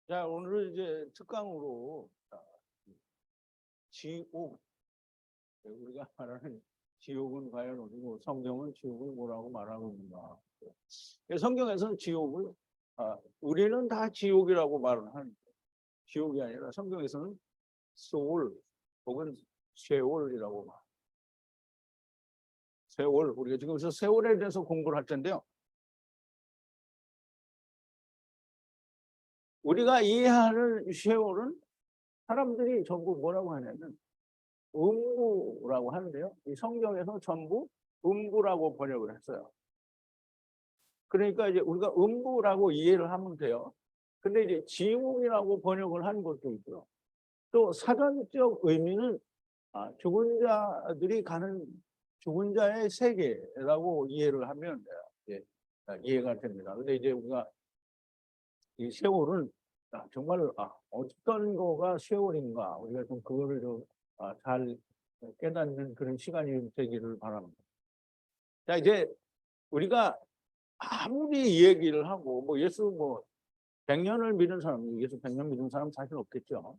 자, 오늘은 이제 특강으로 지옥, 우리가 말하는 지옥은 과연 어디고 성경은 지옥을 뭐라고 말하고 있는가. 성경에서는 지옥을 우리는 다 지옥이라고 말을 하는데 지옥이 아니라 성경에서는 소울 혹은 쉐올이라고 말. 세월, 우리가 지금 세월에 대해서 공부를 할 텐데요. 우리가 이해하는 쉐올은 사람들이 전부 뭐라고 하냐면 음부라고 하는데요. 이 성경에서 전부 음부라고 번역을 했어요. 그러니까 이제 우리가 음부라고 이해를 하면 돼요. 근데 이제 지옥이라고 번역을 한 것도 있고요. 또 사전적 의미는 죽은 자들이 가는 죽은 자의 세계라고 이해를 하면 돼요. 이해가 됩니다. 근데 이제 우리가 이 세월은 정말 어떤 거가 세월인가 우리가 좀 그거를 좀 잘 깨닫는 그런 시간이 되기를 바랍니다. 자, 이제 우리가 아무리 이 얘기를 하고 뭐 예수 100년을 믿은 사람, 예수 100년 믿은 사람 사실 없겠죠.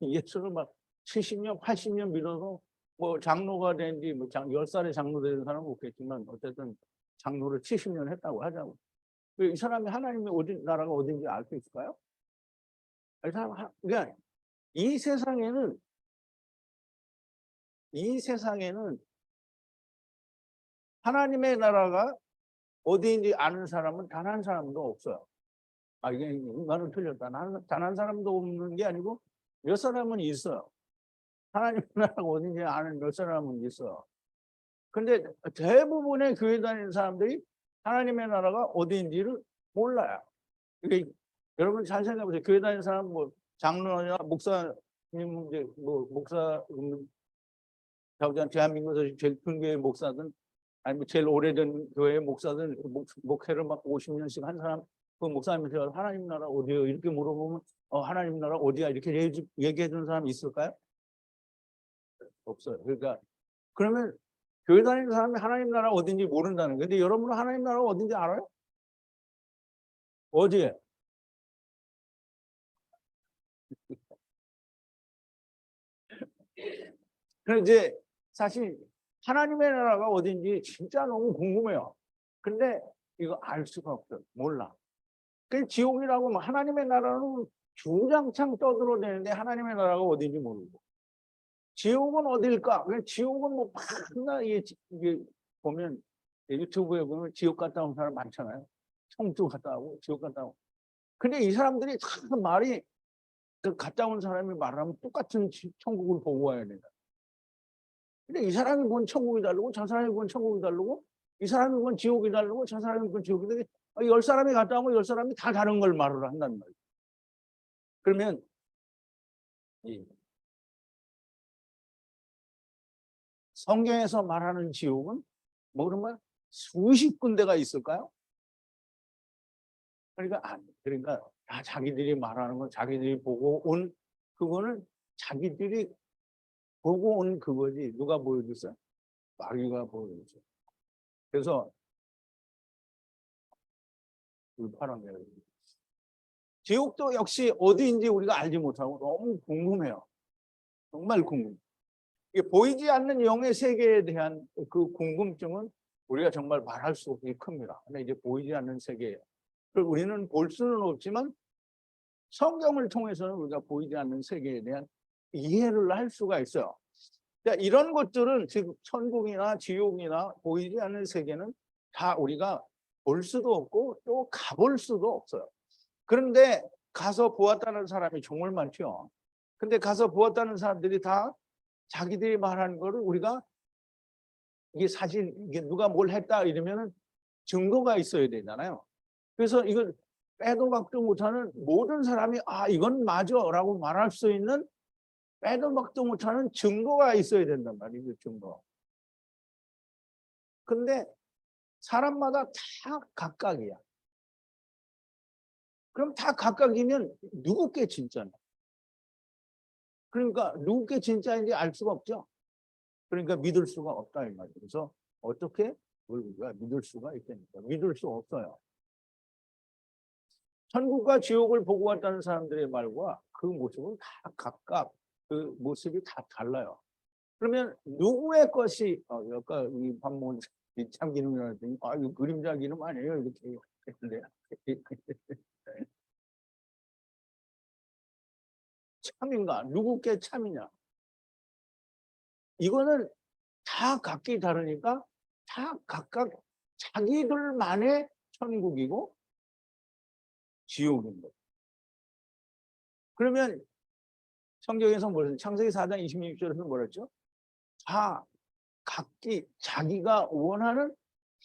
예수를 막 70년, 80년 믿어서 뭐 장로가 된 지 10살에 장로 된 사람은 없겠지만 어쨌든 장로를 70년 했다고 하자고. 이 사람이 하나님의 나라가 어딘지 알 수 있을까요? 그러니까 이 세상에는 하나님의 나라가 어디인지 아는 사람은 단 한 사람도 없어요. 이게 말은 틀렸다. 단 한 사람도 없는 게 아니고 몇 사람은 있어요. 하나님의 나라가 어딘지 아는 몇 사람은 있어요. 근데 대부분의 교회 다니는 사람들이 하나님의 나라가 어디인지를 몰라요. 이게 여러분 잘 생각해 보세요. 교회 다니는 사람 장로나 목사님 이제 목사 대한민국에서 제일 큰 교회 목사든 아니면 제일 오래된 교회 목사든 목회를 막 50년씩 한 사람 그 목사님한테 하나님 나라 어디요? 이렇게 물어보면 하나님 나라 어디야? 이렇게 얘기해 주는 사람 있을까요? 없어요. 그러니까 그러면 교회 다니는 사람이 하나님 나라 어딘지 모른다는 거예요. 근데 여러분은 하나님 나라 어딘지 알아요? 어디에? 그래서 이제 사실 하나님의 나라가 어딘지 진짜 너무 궁금해요. 근데 이거 알 수가 없어요. 몰라. 그 지옥이라고 하나님의 나라는 주장창 떠들어대는데 하나님의 나라가 어딘지 모르고. 지옥은 어딜까? 지옥은 맨날 이게 보면 유튜브에 보면 지옥 갔다 온 사람 많잖아요. 청주 갔다 오고 지옥 갔다 오고. 근데 이 사람들이 참 말이 그 갔다 온 사람이 말하면 똑같은 천국을 보고 와야 된다. 근데 이 사람이 본 천국이 다르고 저 사람이 본 천국이 다르고 이 사람이 본 지옥이 다르고 저 사람이 본 지옥이 다르고 10사람이 갔다 오면 10사람이 다 다른 걸 말을 한단 말이에요. 그러면 성경에서 말하는 지옥은 그러면 수십 군데가 있을까요? 그러니까 다 자기들이 말하는 건 자기들이 보고 온 그거는 자기들이 보고 온 그거지 누가 보여줬어요? 마귀가 보여줬어요. 그래서 불파란 거예요. 지옥도 역시 어디인지 우리가 알지 못하고 너무 궁금해요. 정말 궁금해요. 이게 보이지 않는 영의 세계에 대한 그 궁금증은 우리가 정말 말할 수 없이 큽니다. 근데 이제 보이지 않는 세계예요. 우리는 볼 수는 없지만 성경을 통해서는 우리가 보이지 않는 세계에 대한 이해를 할 수가 있어요. 그러니까 이런 것들은 지금 천국이나 지옥이나 보이지 않는 세계는 다 우리가 볼 수도 없고 또 가볼 수도 없어요. 그런데 가서 보았다는 사람이 정말 많죠. 근데 가서 보았다는 사람들이 다 자기들이 말하는 거를 우리가 이게 사실 이게 누가 뭘 했다 이러면은 증거가 있어야 되잖아요. 그래서 이걸 빼도 박도 못하는 모든 사람이 이건 맞아라고 말할 수 있는 빼도 박도 못하는 증거가 있어야 된단 말이죠. 증거. 근데 사람마다 다 각각이야. 그럼 다 각각이면 누구께 진짜냐? 그러니까 누구께 진짜인지 알 수가 없죠. 그러니까 믿을 수가 없다 이 말이에요. 그래서 어떻게 우리가 믿을 수가 있겠습니까? 믿을 수 없어요. 천국과 지옥을 보고 왔다는 사람들의 말과 그 모습은 다 각각 그 모습이 다 달라요. 그러면 누구의 것이 아까 이 반문 참기름이라 했더니 이거 그림자 기름 아니에요 이렇게 했는데 참인가 누구께 참이냐 이거는 다 각기 다르니까 다 각각 자기들만의 천국이고 지옥인 거예요. 그러면 성경에서 뭐랬어요? 창세기 4장 26절에서 뭐랬죠? 다 각기 자기가 원하는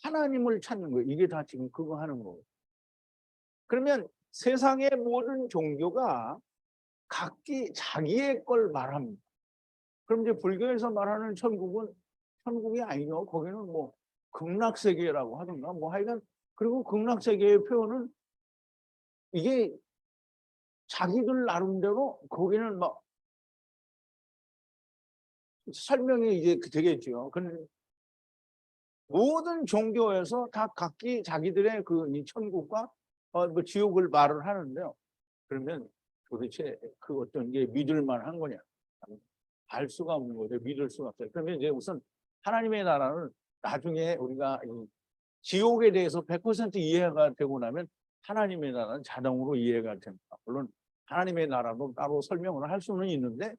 하나님을 찾는 거예요. 이게 다 지금 그거 하는 거예요. 그러면 세상의 모든 종교가 각기 자기의 걸 말합니다. 그럼 이제 불교에서 말하는 천국은 천국이 아니죠. 거기는 뭐 극락세계라고 하던가 뭐 하여간 그리고 극락세계의 표현은 이게 자기들 나름대로 거기는 막 설명이 이제 되겠죠. 근데 모든 종교에서 다 각기 자기들의 그 이 천국과 뭐 지옥을 말을 하는데요. 그러면 도대체 그 어떤 게 믿을 만한 거냐? 알 수가 없는 거죠. 믿을 수가 없어요. 그러면 이제 우선 하나님의 나라는 나중에 우리가 이 지옥에 대해서 100% 이해가 되고 나면 하나님의 나라는 자동으로 이해가 됩니다. 물론 하나님의 나라도 따로 설명을 할 수는 있는데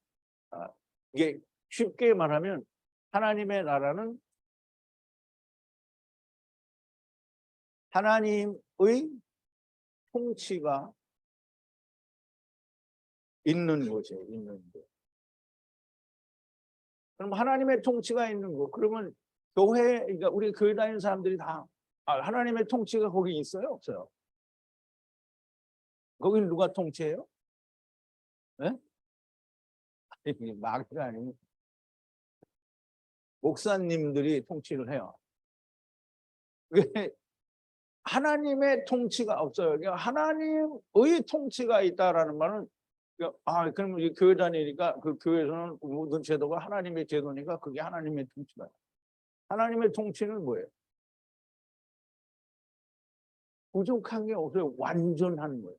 이게 쉽게 말하면 하나님의 나라는 하나님의 통치가 있는 거죠. 있는 거. 그럼 하나님의 통치가 있는 거. 그러면 교회, 그러니까 우리 교회 다니는 사람들이 다 하나님의 통치가 거기 있어요? 없어요? 거기는 누가 통치해요? 네? 마귀가 아니고 목사님들이 통치를 해요. 왜? 하나님의 통치가 없어요. 그러니까 하나님의 통치가 있다라는 말은 그럼 교회 다니니까 그 교회에서는 모든 제도가 하나님의 제도니까 그게 하나님의 통치다. 하나님의 통치는 뭐예요? 부족한 게 없어요. 완전한 거예요.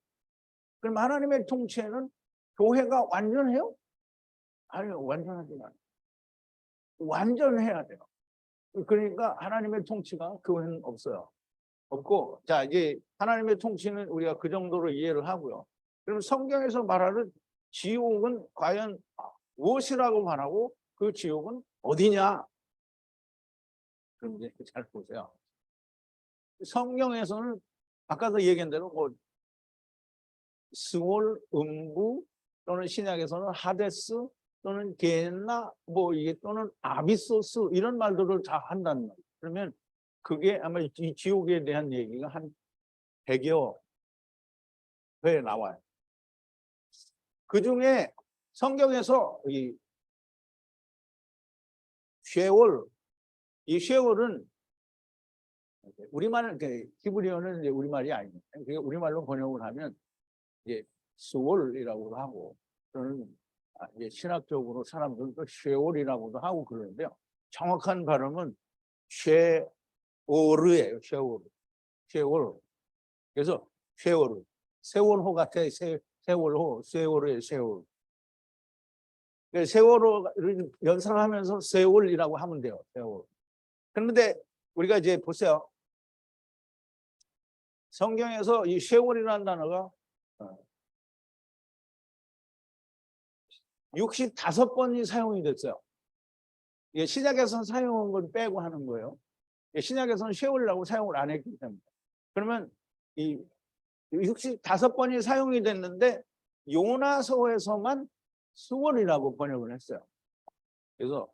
그럼 하나님의 통치에는 교회가 완전해요? 아니요, 완전하지 않아요. 완전해야 돼요. 그러니까 하나님의 통치가 교회는 없어요. 없고, 자, 이제 하나님의 통치는 우리가 그 정도로 이해를 하고요. 그럼 성경에서 말하는 지옥은 과연 무엇이라고 말하고 그 지옥은 어디냐? 그럼 이제 잘 보세요. 성경에서는 아까도 얘기한 대로 뭐 스올, 음부 또는 신약에서는 하데스 또는 게나 뭐 이게 또는 아비소스 이런 말들을 다 한다는 거예요. 그러면 그게 아마 이 지옥에 대한 얘기가 한 100여 회 나와요. 그 중에 성경에서 이 쉐월, 이 쉐월은 우리말, 히브리어는 이제 우리말이 아닙니다. 우리말로 번역을 하면 이제 스월이라고도 하고 또는 이제 신학적으로 사람들도 쉐월이라고도 하고 그러는데요. 정확한 발음은 쉐월이에요. 쉐월. 쉐월. 그래서 쉐월. 세월호 같아. 세월호. 쉐월이에요. 세월. 세월호를 연상하면서 세월이라고 하면 돼요. 세월. 그런데 우리가 이제 보세요. 성경에서 이 쉐월이라는 단어가 65번이 사용이 됐어요. 이게 신약에서는 사용한 걸 빼고 하는 거예요. 신약에서는 쉐월이라고 사용을 안 했기 때문에. 그러면 이 65번이 사용이 됐는데 요나서에서만 수월이라고 번역을 했어요. 그래서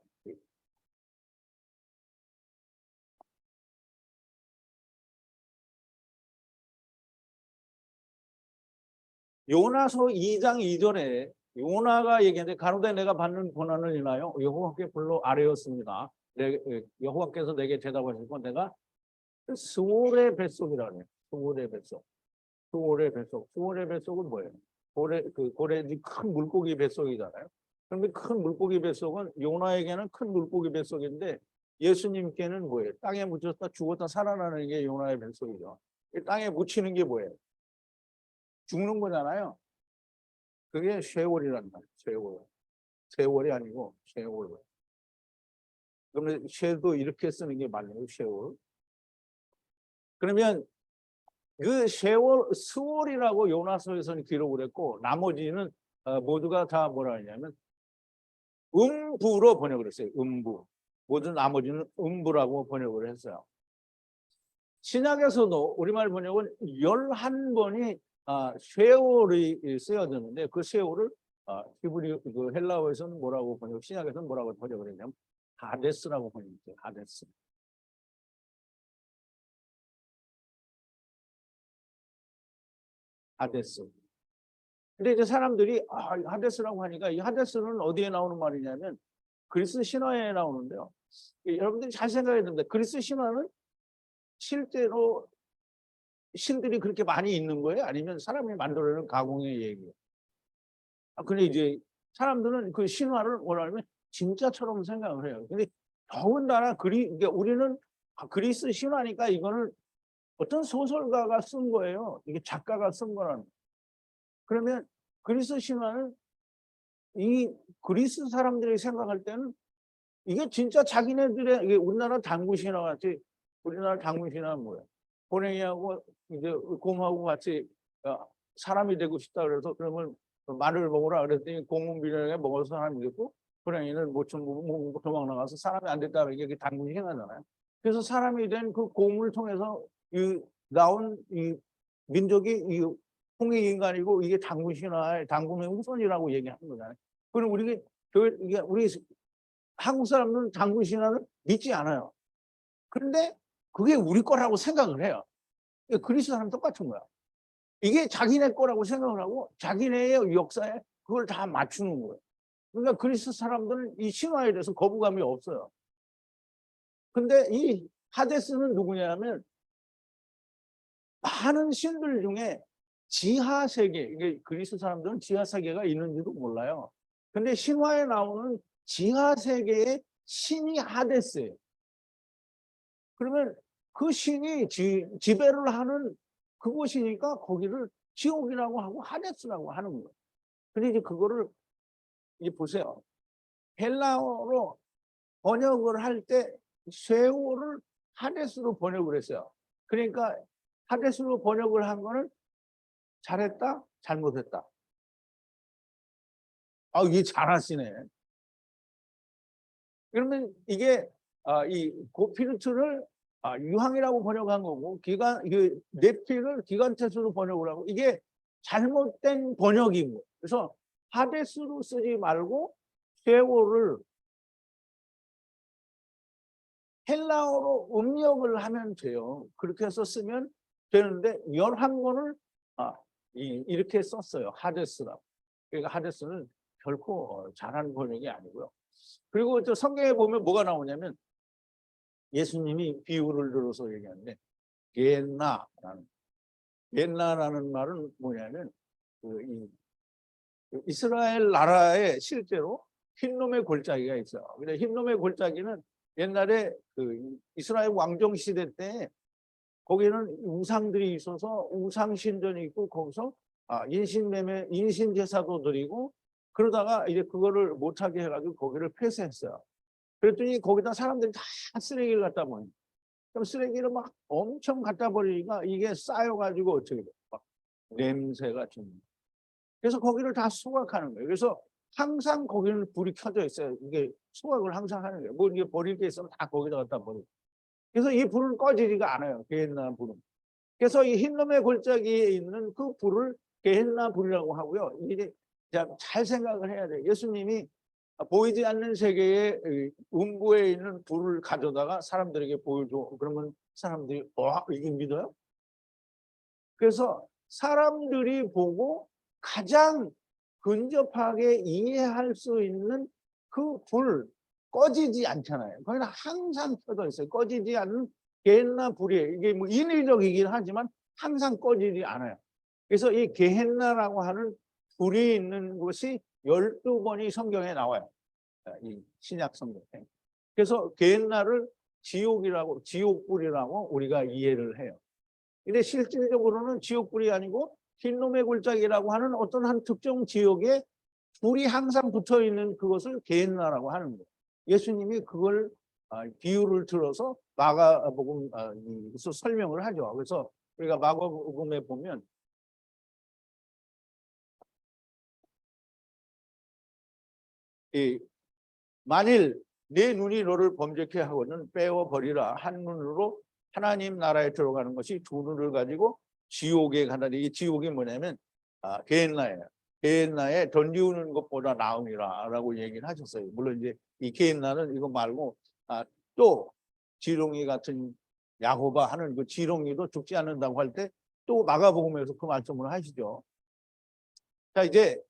요나서 2장 2절에 요나가 얘기하는데 가로되 내가 받는 고난을 인하여 여호와께 불러 아뢰었습니다. 여호와께서 내게 대답하시고 내가 스월의 뱃속이라고 해요. 스월의 뱃속. 스월의 뱃속. 스월의 뱃속은 뭐예요? 고래 큰 물고기 뱃속이잖아요. 그런데 큰 물고기 뱃속은 요나에게는 큰 물고기 뱃속인데 예수님께는 뭐예요? 땅에 묻혔다 죽었다 살아나는 게 요나의 뱃속이죠. 땅에 묻히는 게 뭐예요? 죽는 거잖아요. 그게 쉐월이란 말이에요. 쉐월. 세월이 아니고 쉐월. 그러면 쉐도 이렇게 쓰는 게 맞네요. 쉐월. 그러면 그 쉐월, 스월이라고 요나서에서는 기록을 했고 나머지는 모두가 다 뭐라 하냐면 음부로 번역을 했어요. 음부. 모든 나머지는 음부라고 번역을 했어요. 신약에서도 우리말 번역은 11번이 쉐월이 쓰여졌는데 그 쉐월을 히브리 그 헬라어에서는 뭐라고 번역, 신약에서는 뭐라고 번역을 했냐면 하데스라고 번역했어요. 하데스. 하데스. 근데 이제 사람들이 하데스라고 하니까 이 하데스는 어디에 나오는 말이냐면 그리스 신화에 나오는데요. 여러분들이 잘 생각해야 됩니다. 그리스 신화는 실제로 신들이 그렇게 많이 있는 거예요? 아니면 사람이 만들어내는 가공의 얘기예요? 근데 이제 사람들은 그 신화를 뭐라 하면 진짜처럼 생각을 해요. 근데 더군다나 그러니까 우리는 그리스 신화니까 이거는 어떤 소설가가 쓴 거예요. 이게 작가가 쓴 거라는. 그러면 그리스 신화는 이 그리스 사람들이 생각할 때는 이게 진짜 자기네들의 이게 우리나라 당구 신화 같이 우리나라 당구 신화는 뭐예요? 호랭이하고 이제 곰하고 같이 사람이 되고 싶다 그래서 그러면 말을 먹으라 그랬더니 곰은 비련하게 먹어서 사람이 됐고 호랭이는 모처럼 도망 나가서 사람이 안 됐다 이게 당구 신화잖아요. 그래서 사람이 된 그 곰을 통해서 나온 이 민족이 이 홍해 인간이고 이게 당군 신화의 당군의 후손이라고 얘기하는 거잖아요. 그럼 우리 한국 사람들은 당군 신화를 믿지 않아요. 그런데 그게 우리 거라고 생각을 해요. 그리스 사람 똑같은 거야. 이게 자기네 거라고 생각을 하고 자기네의 역사에 그걸 다 맞추는 거예요. 그러니까 그리스 사람들은 이 신화에 대해서 거부감이 없어요. 근데 이 하데스는 누구냐면 많은 신들 중에 지하 세계, 이게 그리스 사람들은 지하 세계가 있는지도 몰라요. 근데 신화에 나오는 지하 세계의 신이 하데스예요. 그러면 그 신이 지배를 하는 그곳이니까 거기를 지옥이라고 하고 하데스라고 하는 거예요. 근데 이제 그거를 이제 보세요. 헬라어로 번역을 할 때 쉐오를 하데스로 번역을 했어요. 그러니까 하데스로 번역을 한 거는 잘했다, 잘못했다. 이게 잘하시네. 그러면 이게 이 고피르트를 유황이라고 번역한 거고 네피를 기간테스로 번역을 하고 이게 잘못된 번역인 거예요. 그래서 하데스로 쓰지 말고 쉐오를 헬라어로 음력을 하면 돼요. 그렇게 해서 쓰면 되는데 11권을 이렇게 썼어요. 하데스라고. 그러니까 하데스는 결코 잘하는 번역이 아니고요. 그리고 저 성경에 보면 뭐가 나오냐면 예수님이 비유를 들어서 얘기하는데 겟나라는 말은 뭐냐면 이스라엘 나라에 실제로 흰놈의 골짜기가 있어요. 근데 흰놈의 골짜기는 옛날에 이스라엘 왕정 시대 때 거기는 우상들이 있어서 우상 신전이 있고 거기서 인신매매, 인신제사도 드리고 그러다가 이제 그거를 못하게 해가지고 거기를 폐쇄했어요. 그랬더니 거기다 사람들이 다 쓰레기를 갖다 버려. 그럼 쓰레기를 막 엄청 갖다 버리니까 이게 쌓여가지고 어떻게 돼? 막 냄새가 좀. 그래서 거기를 다 수확하는 거예요. 그래서 항상 거기는 불이 켜져 있어요. 이게 수확을 항상 하는 거예요. 뭐 이게 버릴 게 있으면 다 거기다 갖다 버리고. 그래서 이 불은 꺼지지가 않아요. 게헨나 불은. 그래서 이 흰놈의 골짜기에 있는 그 불을 게헨나 불이라고 하고요. 이게 잘 생각을 해야 돼요. 예수님이 보이지 않는 세계의 음부에 있는 불을 가져다가 사람들에게 보여줘. 그러면 사람들이 이게 믿어요? 그래서 사람들이 보고 가장 근접하게 이해할 수 있는 그 불 꺼지지 않잖아요. 거기는 항상 켜져 있어요. 꺼지지 않는 게헨나 불이에요. 이게 뭐 인위적이긴 하지만 항상 꺼지지 않아요. 그래서 이 게헨나라고 하는 불이 있는 곳이 12번이 성경에 나와요. 이 신약 성경에. 그래서 게헨나를 지옥불이라고 우리가 이해를 해요. 근데 실질적으로는 지옥불이 아니고 흰놈의 골짜기라고 하는 어떤 한 특정 지역에 불이 항상 붙어 있는 그것을 게hen나라고 하는 거예요. 예수님이 그걸 비유를 들어서 마가복음에서 설명을 하죠. 그래서 우리가 마가복음에 보면 만일 내 눈이 너를 범죄케 하고는 빼어 버리라. 한 눈으로 하나님 나라에 들어가는 것이 두 눈을 가지고 지옥에 가다니. 이 지옥이 뭐냐면 게헨나예요. 게헨나에 던지우는 것보다 나음이라라고 얘기를 하셨어요. 물론 이제 이 게헨나는 이거 말고 또 지렁이 같은 야고바 하는 그 지렁이도 죽지 않는다고 할 때 또 마가복음에서 그 말씀을 하시죠. 자, 이제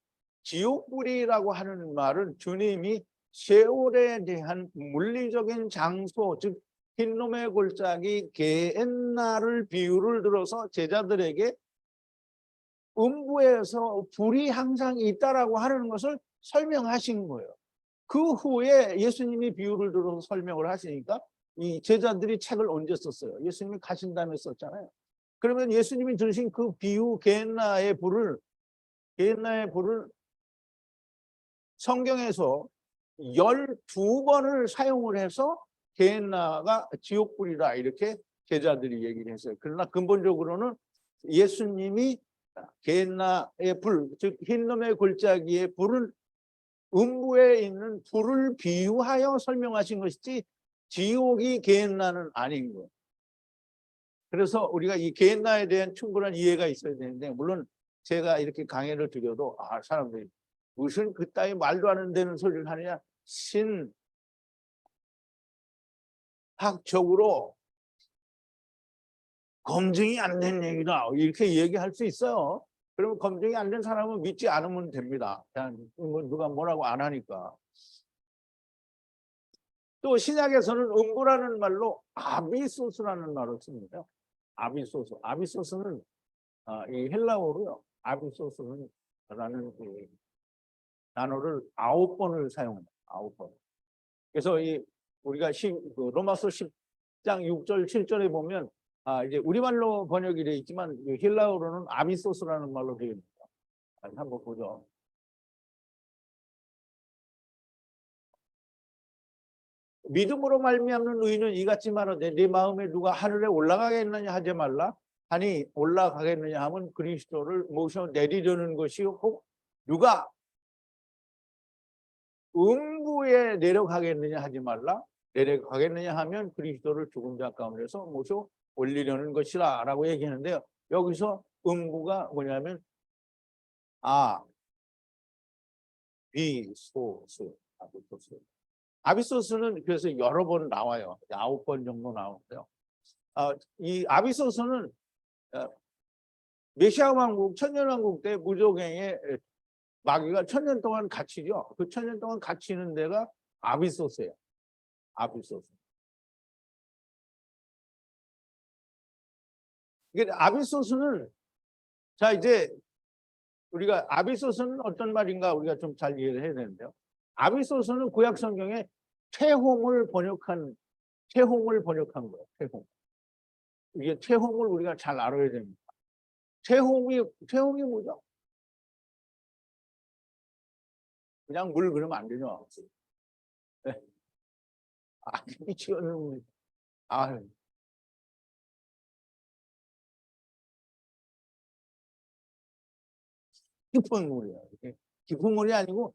지옥불이라고 하는 말은 주님이 세월에 대한 물리적인 장소, 즉 흰놈의 골짜기 게헨나를 비유를 들어서 제자들에게 음부에서 불이 항상 있다라고 하는 것을 설명하신 거예요. 그 후에 예수님이 비유를 들어서 설명을 하시니까 이 제자들이 책을 언제 썼어요? 예수님이 가신 다음에 썼잖아요. 그러면 예수님이 들으신 그 비유 게헨나의 불을 성경에서 12번을 사용을 해서 게헨나가 지옥불이다 이렇게 제자들이 얘기를 했어요. 그러나 근본적으로는 예수님이 게헨나의 불, 즉 흰놈의 골짜기의 불은 음부에 있는 불을 비유하여 설명하신 것이지 지옥이 게헨나는 아닌 거예요. 그래서 우리가 이 게헨나에 대한 충분한 이해가 있어야 되는데, 물론 제가 이렇게 강의를 드려도 사람들이 무슨 그따위 말도 안 되는 소리를 하느냐, 신학적으로 검증이 안 된 얘기다 이렇게 얘기할 수 있어요. 그러면 검증이 안 된 사람은 믿지 않으면 됩니다. 그냥 누가 뭐라고 안 하니까. 또 신약에서는 음부라는 말로 아비소스라는 말을 씁니다. 아비소스. 아비소스는 이 헬라어로요. 아비소스는 라는 단어를 9번을 사용합니다. 9번. 그래서 우리가 로마서 10장 6절 7절에 보면 이제 우리말로 번역이 되어 있지만 헬라어로는 아비소스라는 말로 되어 있습니다. 한번 보죠. 믿음으로 말미암는 의인은 이같이 말하되 네 마음에 누가 하늘에 올라가겠느냐 하지 말라. 아니 올라가겠느냐 하면 그리스도를 모셔 내리려는 것이요, 혹 누가 음부에 내려가겠느냐 하지 말라. 내려가겠느냐 하면 그리스도를 죽은 자 가운데서 모셔 올리려는 것이라 라고 얘기하는데요. 여기서 음부가 뭐냐면 아비소스. 아비소스는 그래서 여러 번 나와요. 9번 정도 나오고요. 이 아비소스는 메시아 왕국, 천년왕국 때 무적행에 마귀가 1000년 동안 갇히죠. 그 1000년 동안 갇히는 데가 아비소스예요. 아비소스. 이게 아비소스는, 자, 이제 우리가 아비소스는 어떤 말인가 우리가 좀 잘 이해를 해야 되는데요. 아비소스는 구약 성경에 태홍을 번역한 거예요. 태홍. 이게 태홍을 우리가 잘 알아야 됩니다. 태홍이 뭐죠? 그냥 물 그러면 안 되죠. 네. 미치겠는 깊은 물이야. 깊은 물이 아니고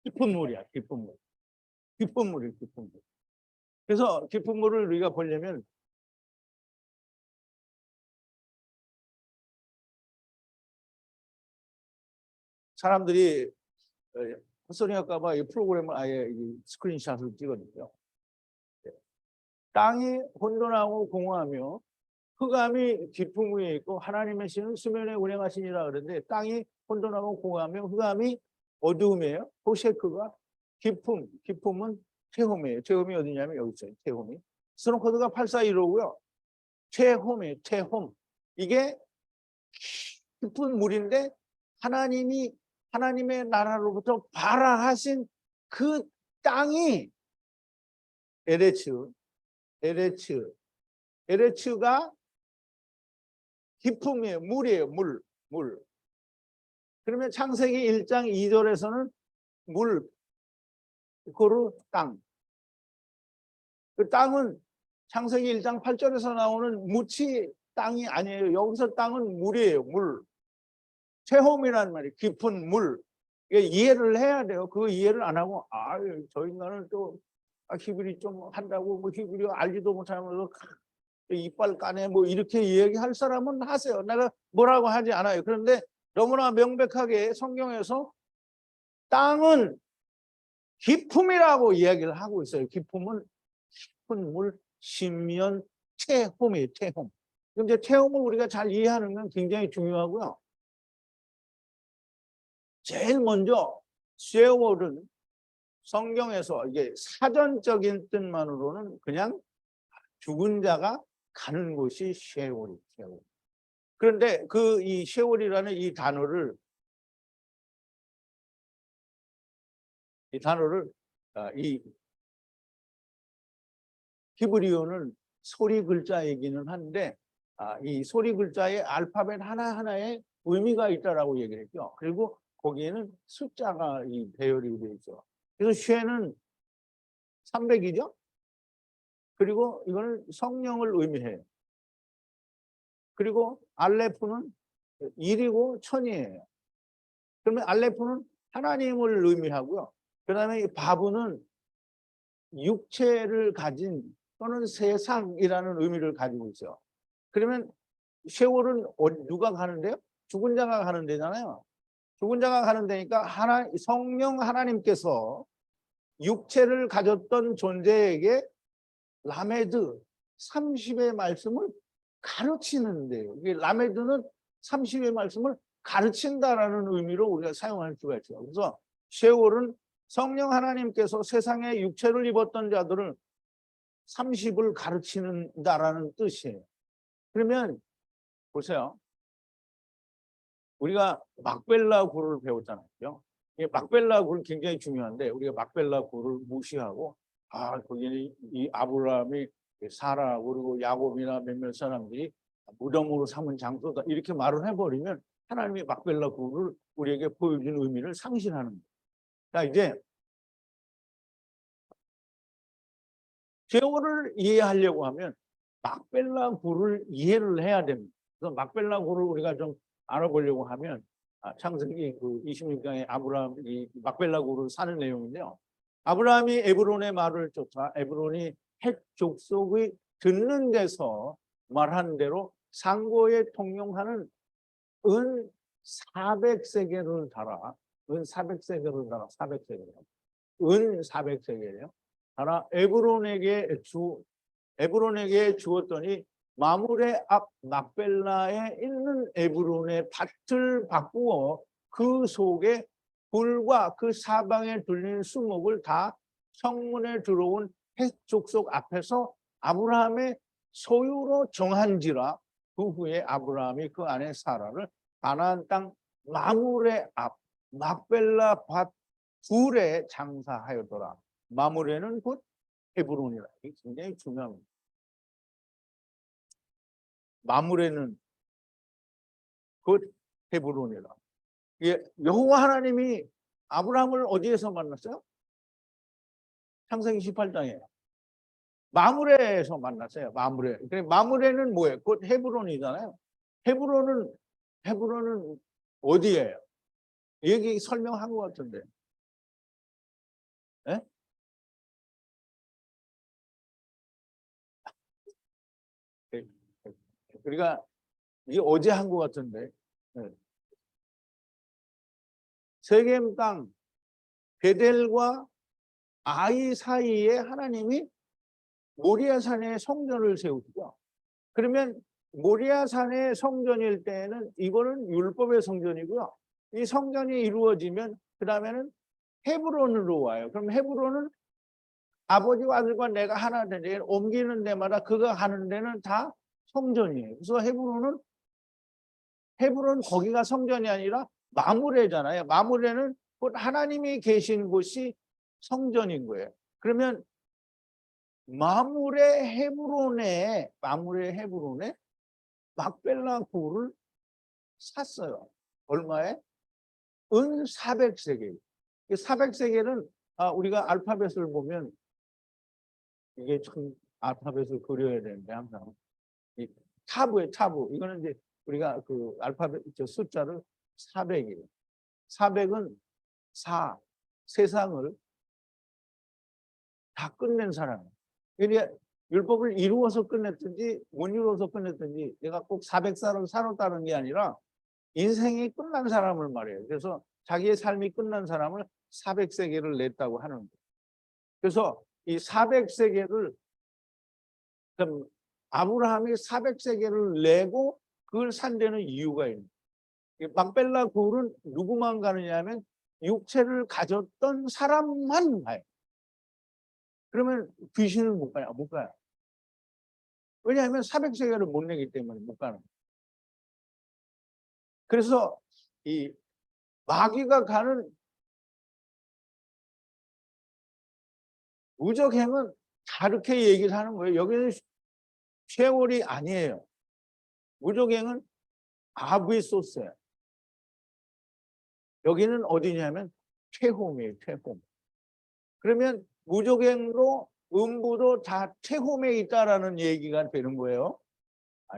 깊은 물이야. 깊은 물. 깊은 물이 깊은 물. 그래서 깊은 물을 우리가 보려면 사람들이 헛소리 할까봐 이 프로그램을 아예 스크린샷을 찍었는데요. 땅이 혼돈하고 공허하며 흑암이 깊음 위에 있고 하나님의 신은 수면에 운행하시니라 그러는데, 땅이 혼돈하고 공허하며 흑암이 어두움이에요. 호세크가 깊음은 체홈이에요. 체홈이 어디냐면 여기 있어요. 체홈이. 스노코드가 841호고요. 체홈이에요. 체홈. 이게 깊은 물인데 하나님의 나라로부터 발화하신 그 땅이 에레츠가 기품이에요. 물이에요. 물. 그러면 창세기 1장 2절에서는 물, 고루 땅. 그 땅은 창세기 1장 8절에서 나오는 무치 땅이 아니에요. 여기서 땅은 물이에요. 물. 체험이라는 말이 깊은 물. 이해를 해야 돼요. 그 이해를 안 하고 저 인간은 또 히브리 좀 한다고 뭐 히브리 알지도 못하면서 이빨 까네 뭐 이렇게 얘기할 사람은 하세요. 내가 뭐라고 하지 않아요. 그런데 너무나 명백하게 성경에서 땅은 기품이라고 이야기를 하고 있어요. 기품은 깊은 물, 신면, 체험이에요. 체험. 근데 체험을 우리가 잘 이해하는 건 굉장히 중요하고요. 제일 먼저 쉐월은 성경에서 이게 사전적인 뜻만으로는 그냥 죽은 자가 가는 곳이 쉐월이에요. 쉐월. 그런데 이 쉐월이라는 이 단어를 이 히브리어는 소리 글자이기는 한데 이 소리 글자의 알파벳 하나하나에 의미가 있다라고 얘기를 했죠. 그리고 거기에는 숫자가 이 배열이 되어 있죠. 그래서 쉐는 300이죠. 그리고 이거는 성령을 의미해요. 그리고 알레프는 1이고 1000이에요. 그러면 알레프는 하나님을 의미하고요. 그 다음에 이 바브는 육체를 가진 또는 세상이라는 의미를 가지고 있어요. 그러면 쉐월은 누가 가는데요? 죽은 자가 가는 데잖아요. 죽은 자가 가는 데니까 성령 하나님께서 육체를 가졌던 존재에게 라메드 30의 말씀을 가르치는데요. 이게 라메드는 30의 말씀을 가르친다라는 의미로 우리가 사용할 수가 있어요. 그래서 쉐월은 성령 하나님께서 세상에 육체를 입었던 자들을 30을 가르치는다라는 뜻이에요. 그러면 보세요. 우리가 막벨라 굴을 배웠잖아요. 막벨라 굴 굉장히 중요한데 우리가 막벨라 굴을 무시하고 거기는 이 아브라함이 사라 그리고 야곱이나 몇몇 사람들이 무덤으로 삼은 장소다 이렇게 말을 해버리면 하나님이 막벨라 굴을 우리에게 보여준 의미를 상실하는 거예요. 자, 이제 쉐월을 이해하려고 하면 막벨라 굴을 이해를 해야 됩니다. 그래서 막벨라 굴을 우리가 좀 알아보려고 하면 창세기 26장에 아브라함이 막벨라 굴을 사는 내용인데요. 아브라함이 에브론의 말을 쫓아 에브론이 헷 족속의 듣는 데서 말한 대로 상고에 통용하는 은 400세겔을 달아. 은 400세겔을 달아. 400세겔. 은 400세겔이에요. 달아 에브론에게 주었더니 마므레 앞 막벨라에 있는 에브론의 밭을 바꾸어 그 속에 굴과 그 사방에 둘린 수목을 다 성문에 들어온 헷 족속 앞에서 아브라함의 소유로 정한지라. 그 후에 아브라함이 그 안에 사라를 가나안 땅 마므레 앞 막벨라 밭 둘에 장사하였더라. 마므레는 곧 헤브론이라. 이게 굉장히 중요합니다. 마므레는 곧 헤브론이라. 여호와 하나님이 아브라함을 어디에서 만났어요? 창세기 18장에 마므레에서 만났어요. 마므레. 마므레는 뭐예요? 곧 헤브론이잖아요. 헤브론은 어디예요? 여기 설명한 것 같은데. 네? 우리가 이게 어제 한 것 같은데. 네. 세겜 땅 베델과 아이 사이에 하나님이 모리아산에 성전을 세우죠. 그러면 모리아산의 성전일 때에는 이거는 율법의 성전이고요. 이 성전이 이루어지면 그 다음에는 헤브론으로 와요. 그럼 헤브론은 아버지와 아들과 내가 하나 되는데 옮기는 데마다 그가 가는 데는 다 성전이에요. 그래서 헤브론 거기가 성전이 아니라 마므레잖아요. 마므레는 곧 하나님이 계신 곳이 성전인 거예요. 그러면 마므레 헤브론에 막벨라 굴을 샀어요. 얼마에? 은 400세겔. 400세겔은 우리가 알파벳을 보면 이게 참 알파벳을 그려야 되는데 항상 이 타부에 타부. 이거는 이제 우리가 그 알파벳 저 숫자를 400이에요. 400은 4 세상을 다 끝낸 사람. 그러니까 율법을 이루어서 끝냈든지 못 이루어서 끝냈든지 내가 꼭 400살을 살았다는 게 아니라 인생이 끝난 사람을 말해요. 그래서 자기의 삶이 끝난 사람을 400세겔을 냈다고 하는 거예요. 그래서 이 400세겔을 아브라함이 400세겔을 내고 그걸 산 데는 이유가 있는 거예요. 막벨라 굴은 누구만 가느냐 하면 육체를 가졌던 사람만 가요. 그러면 귀신은 못 가요? 못 가요. 왜냐하면 400세겔을 못 내기 때문에 못 가는 거예요. 그래서 이 마귀가 가는 무적행은 다르게 얘기를 하는 거예요. 여기는 쉐월이 아니에요. 무적행은 아브이소스예요. 여기는 어디냐면 퇴홈이에요. 퇴홈. 그러면 무적행으로 음부도 다 퇴홈에 있다라는 얘기가 되는 거예요.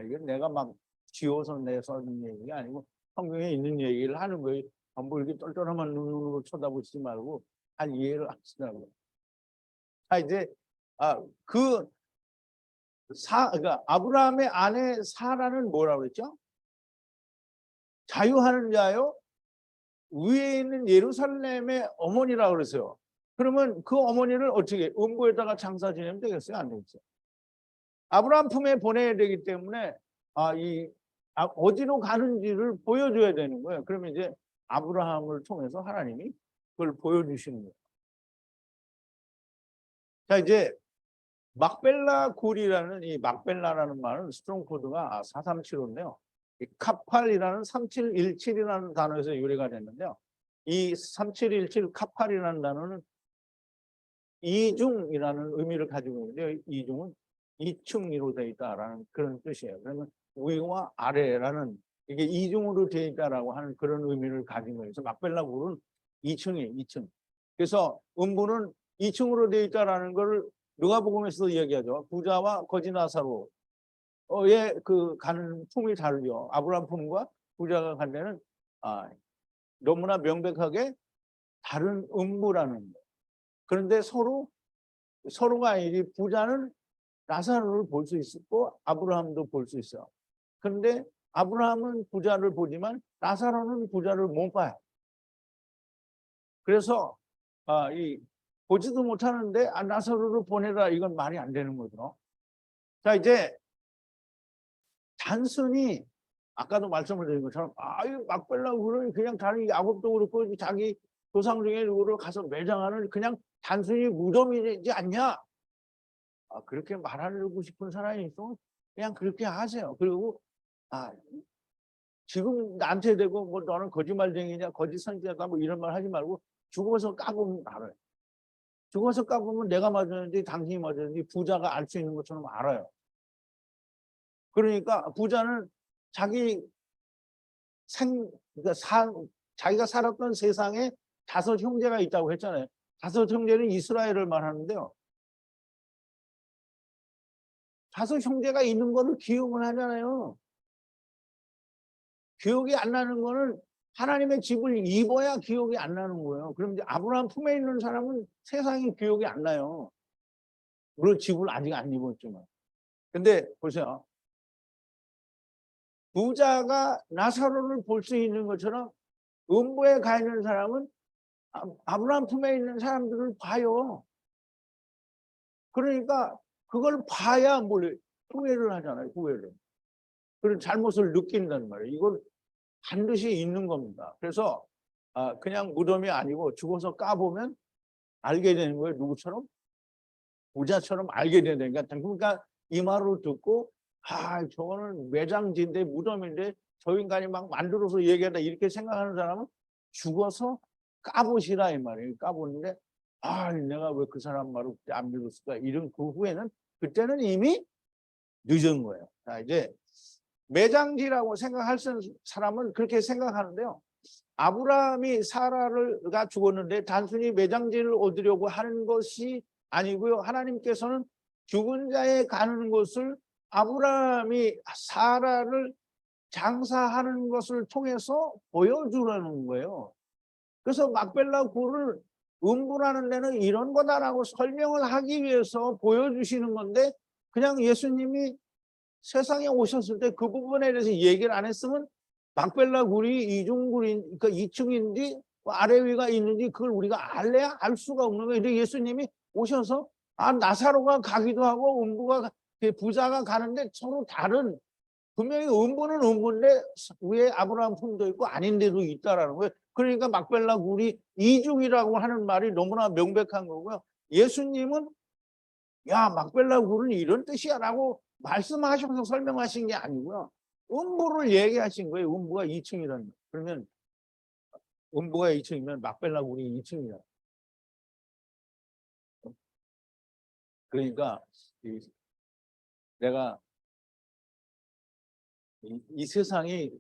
이건 내가 막 지어서 내서 하는 얘기가 아니고 성경에 있는 얘기를 하는 거예요. 전부 이렇게 똘똘한 눈으로 쳐다보지 말고 잘 이해를 하시라고. 이제 그러니까 아브라함의 아내 사라는 뭐라고 그랬죠? 자유하는 자요 위에 있는 예루살렘의 어머니라고 그랬어요. 그러면 그 어머니를 어떻게 음부에다가 장사 지내면 되겠어요? 안 되겠어요? 아브라함 품에 보내야 되기 때문에 어디로 가는지를 보여줘야 되는 거예요. 그러면 이제 아브라함을 통해서 하나님이 그걸 보여주시는 거예요. 자, 이제 막벨라 굴이라는 이 막벨라라는 말은 스트롱 코드가 4375인데요. 이 카팔이라는 3717이라는 단어에서 유래가 됐는데요. 이 3717 카팔이라는 단어는 이중이라는 의미를 가지고 있는데요. 이중은 이층으로 되어 있다라는 그런 뜻이에요. 그러면 위와 아래라는 이게 이중으로 되어 있다라고 하는 그런 의미를 가진 거예요. 그래서 막벨라 굴은 2층이에요. 2층. 그래서 음부는 2층으로 되어 있다라는 걸 누가복음에서도 이야기하죠. 부자와 거지 나사로의 그 가는 품이 다르죠. 아브라함 품과 부자가 간 데는 너무나 명백하게 다른 음부라는 거예요. 그런데 서로가 아니지 부자는 나사로를 볼 수 있고 아브라함도 볼 수 있어요. 그런데 아브라함은 부자를 보지만 나사로는 부자를 못 봐요. 그래서 보지도 못하는데 나사로를 보내라 이건 말이 안 되는 거죠. 자, 이제 단순히 아까도 말씀을 드린 것처럼 막벨라 굴은 그냥 다른 야곱도 그렇고 자기 조상 중에 누구를 가서 매장하는 그냥 단순히 무덤이지 않냐? 그렇게 말하고 싶은 사람이 있으면 그냥 그렇게 하세요. 그리고 지금 나한테 대고 뭐 너는 거짓말쟁이냐 거짓 선지자다 뭐 이런 말 하지 말고 죽어서 까보면 알아요. 죽어서 까보면 내가 맞았는지 당신이 맞았는지 부자가 알 수 있는 것처럼 알아요. 그러니까 부자는 그러니까 자기가 살았던 세상에 5 형제가 있다고 했잖아요. 5 형제는 이스라엘을 말하는데요. 5 형제가 있는 거를 기억을 하잖아요. 기억이 안 나는 거는 하나님의 집을 입어야 기억이 안 나는 거예요. 그럼 이제 아브라함 품에 있는 사람은 세상이 기억이 안 나요. 물론 집을 아직 안 입었지만. 근데 보세요. 부자가 나사로를 볼 수 있는 것처럼 음부에 가 있는 사람은 아브라함 품에 있는 사람들을 봐요. 그러니까 그걸 봐야 후회를 하잖아요. 후회를. 그런 잘못을 느낀단 말이에요. 이걸 반드시 있는 겁니다. 그래서 그냥 무덤이 아니고 죽어서 까보면 알게 되는 거예요. 누구처럼? 부자처럼 알게 되니까. 그러니까 이 말을 듣고 저거는 매장지인데 무덤인데 저 인간이 막 만들어서 얘기하다 이렇게 생각하는 사람은 죽어서 까보시라 이 말이에요. 까보는데 내가 왜 그 사람 말을 그때 안 믿었을까? 이런 그 후에는 그때는 이미 늦은 거예요. 자, 이제 매장지라고 생각할 사람은 그렇게 생각하는데요. 아브라함이 사라가 죽었는데 단순히 매장지를 얻으려고 하는 것이 아니고요. 하나님께서는 죽은 자에 가는 것을 아브라함이 사라를 장사하는 것을 통해서 보여주라는 거예요. 그래서 막벨라 굴을 음부라는 데는 이런 거다라고 설명을 하기 위해서 보여주시는 건데, 그냥 예수님이 세상에 오셨을 때 그 부분에 대해서 얘기를 안 했으면 막벨라 굴이 이중굴인, 그러니까 2층인지 아래 위가 있는지 그걸 우리가 알래야 알 수가 없는 거예요. 근데 예수님이 오셔서 나사로가 가기도 하고 음부가 부자가 가는데 서로 다른, 분명히 음부는 음부인데 위에 아브라함 품도 있고 아닌 데도 있다라는 거예요. 그러니까 막벨라 굴이 이중이라고 하는 말이 너무나 명백한 거고요. 예수님은 야, 막벨라 굴은 이런 뜻이야라고 말씀하셔서 설명하신 게 아니고요. 음부를 얘기하신 거예요. 음부가 2층이라는 거. 그러면 음부가 2층이면 막벨라 굴이 2층이야. 그러니까 내가 이 세상이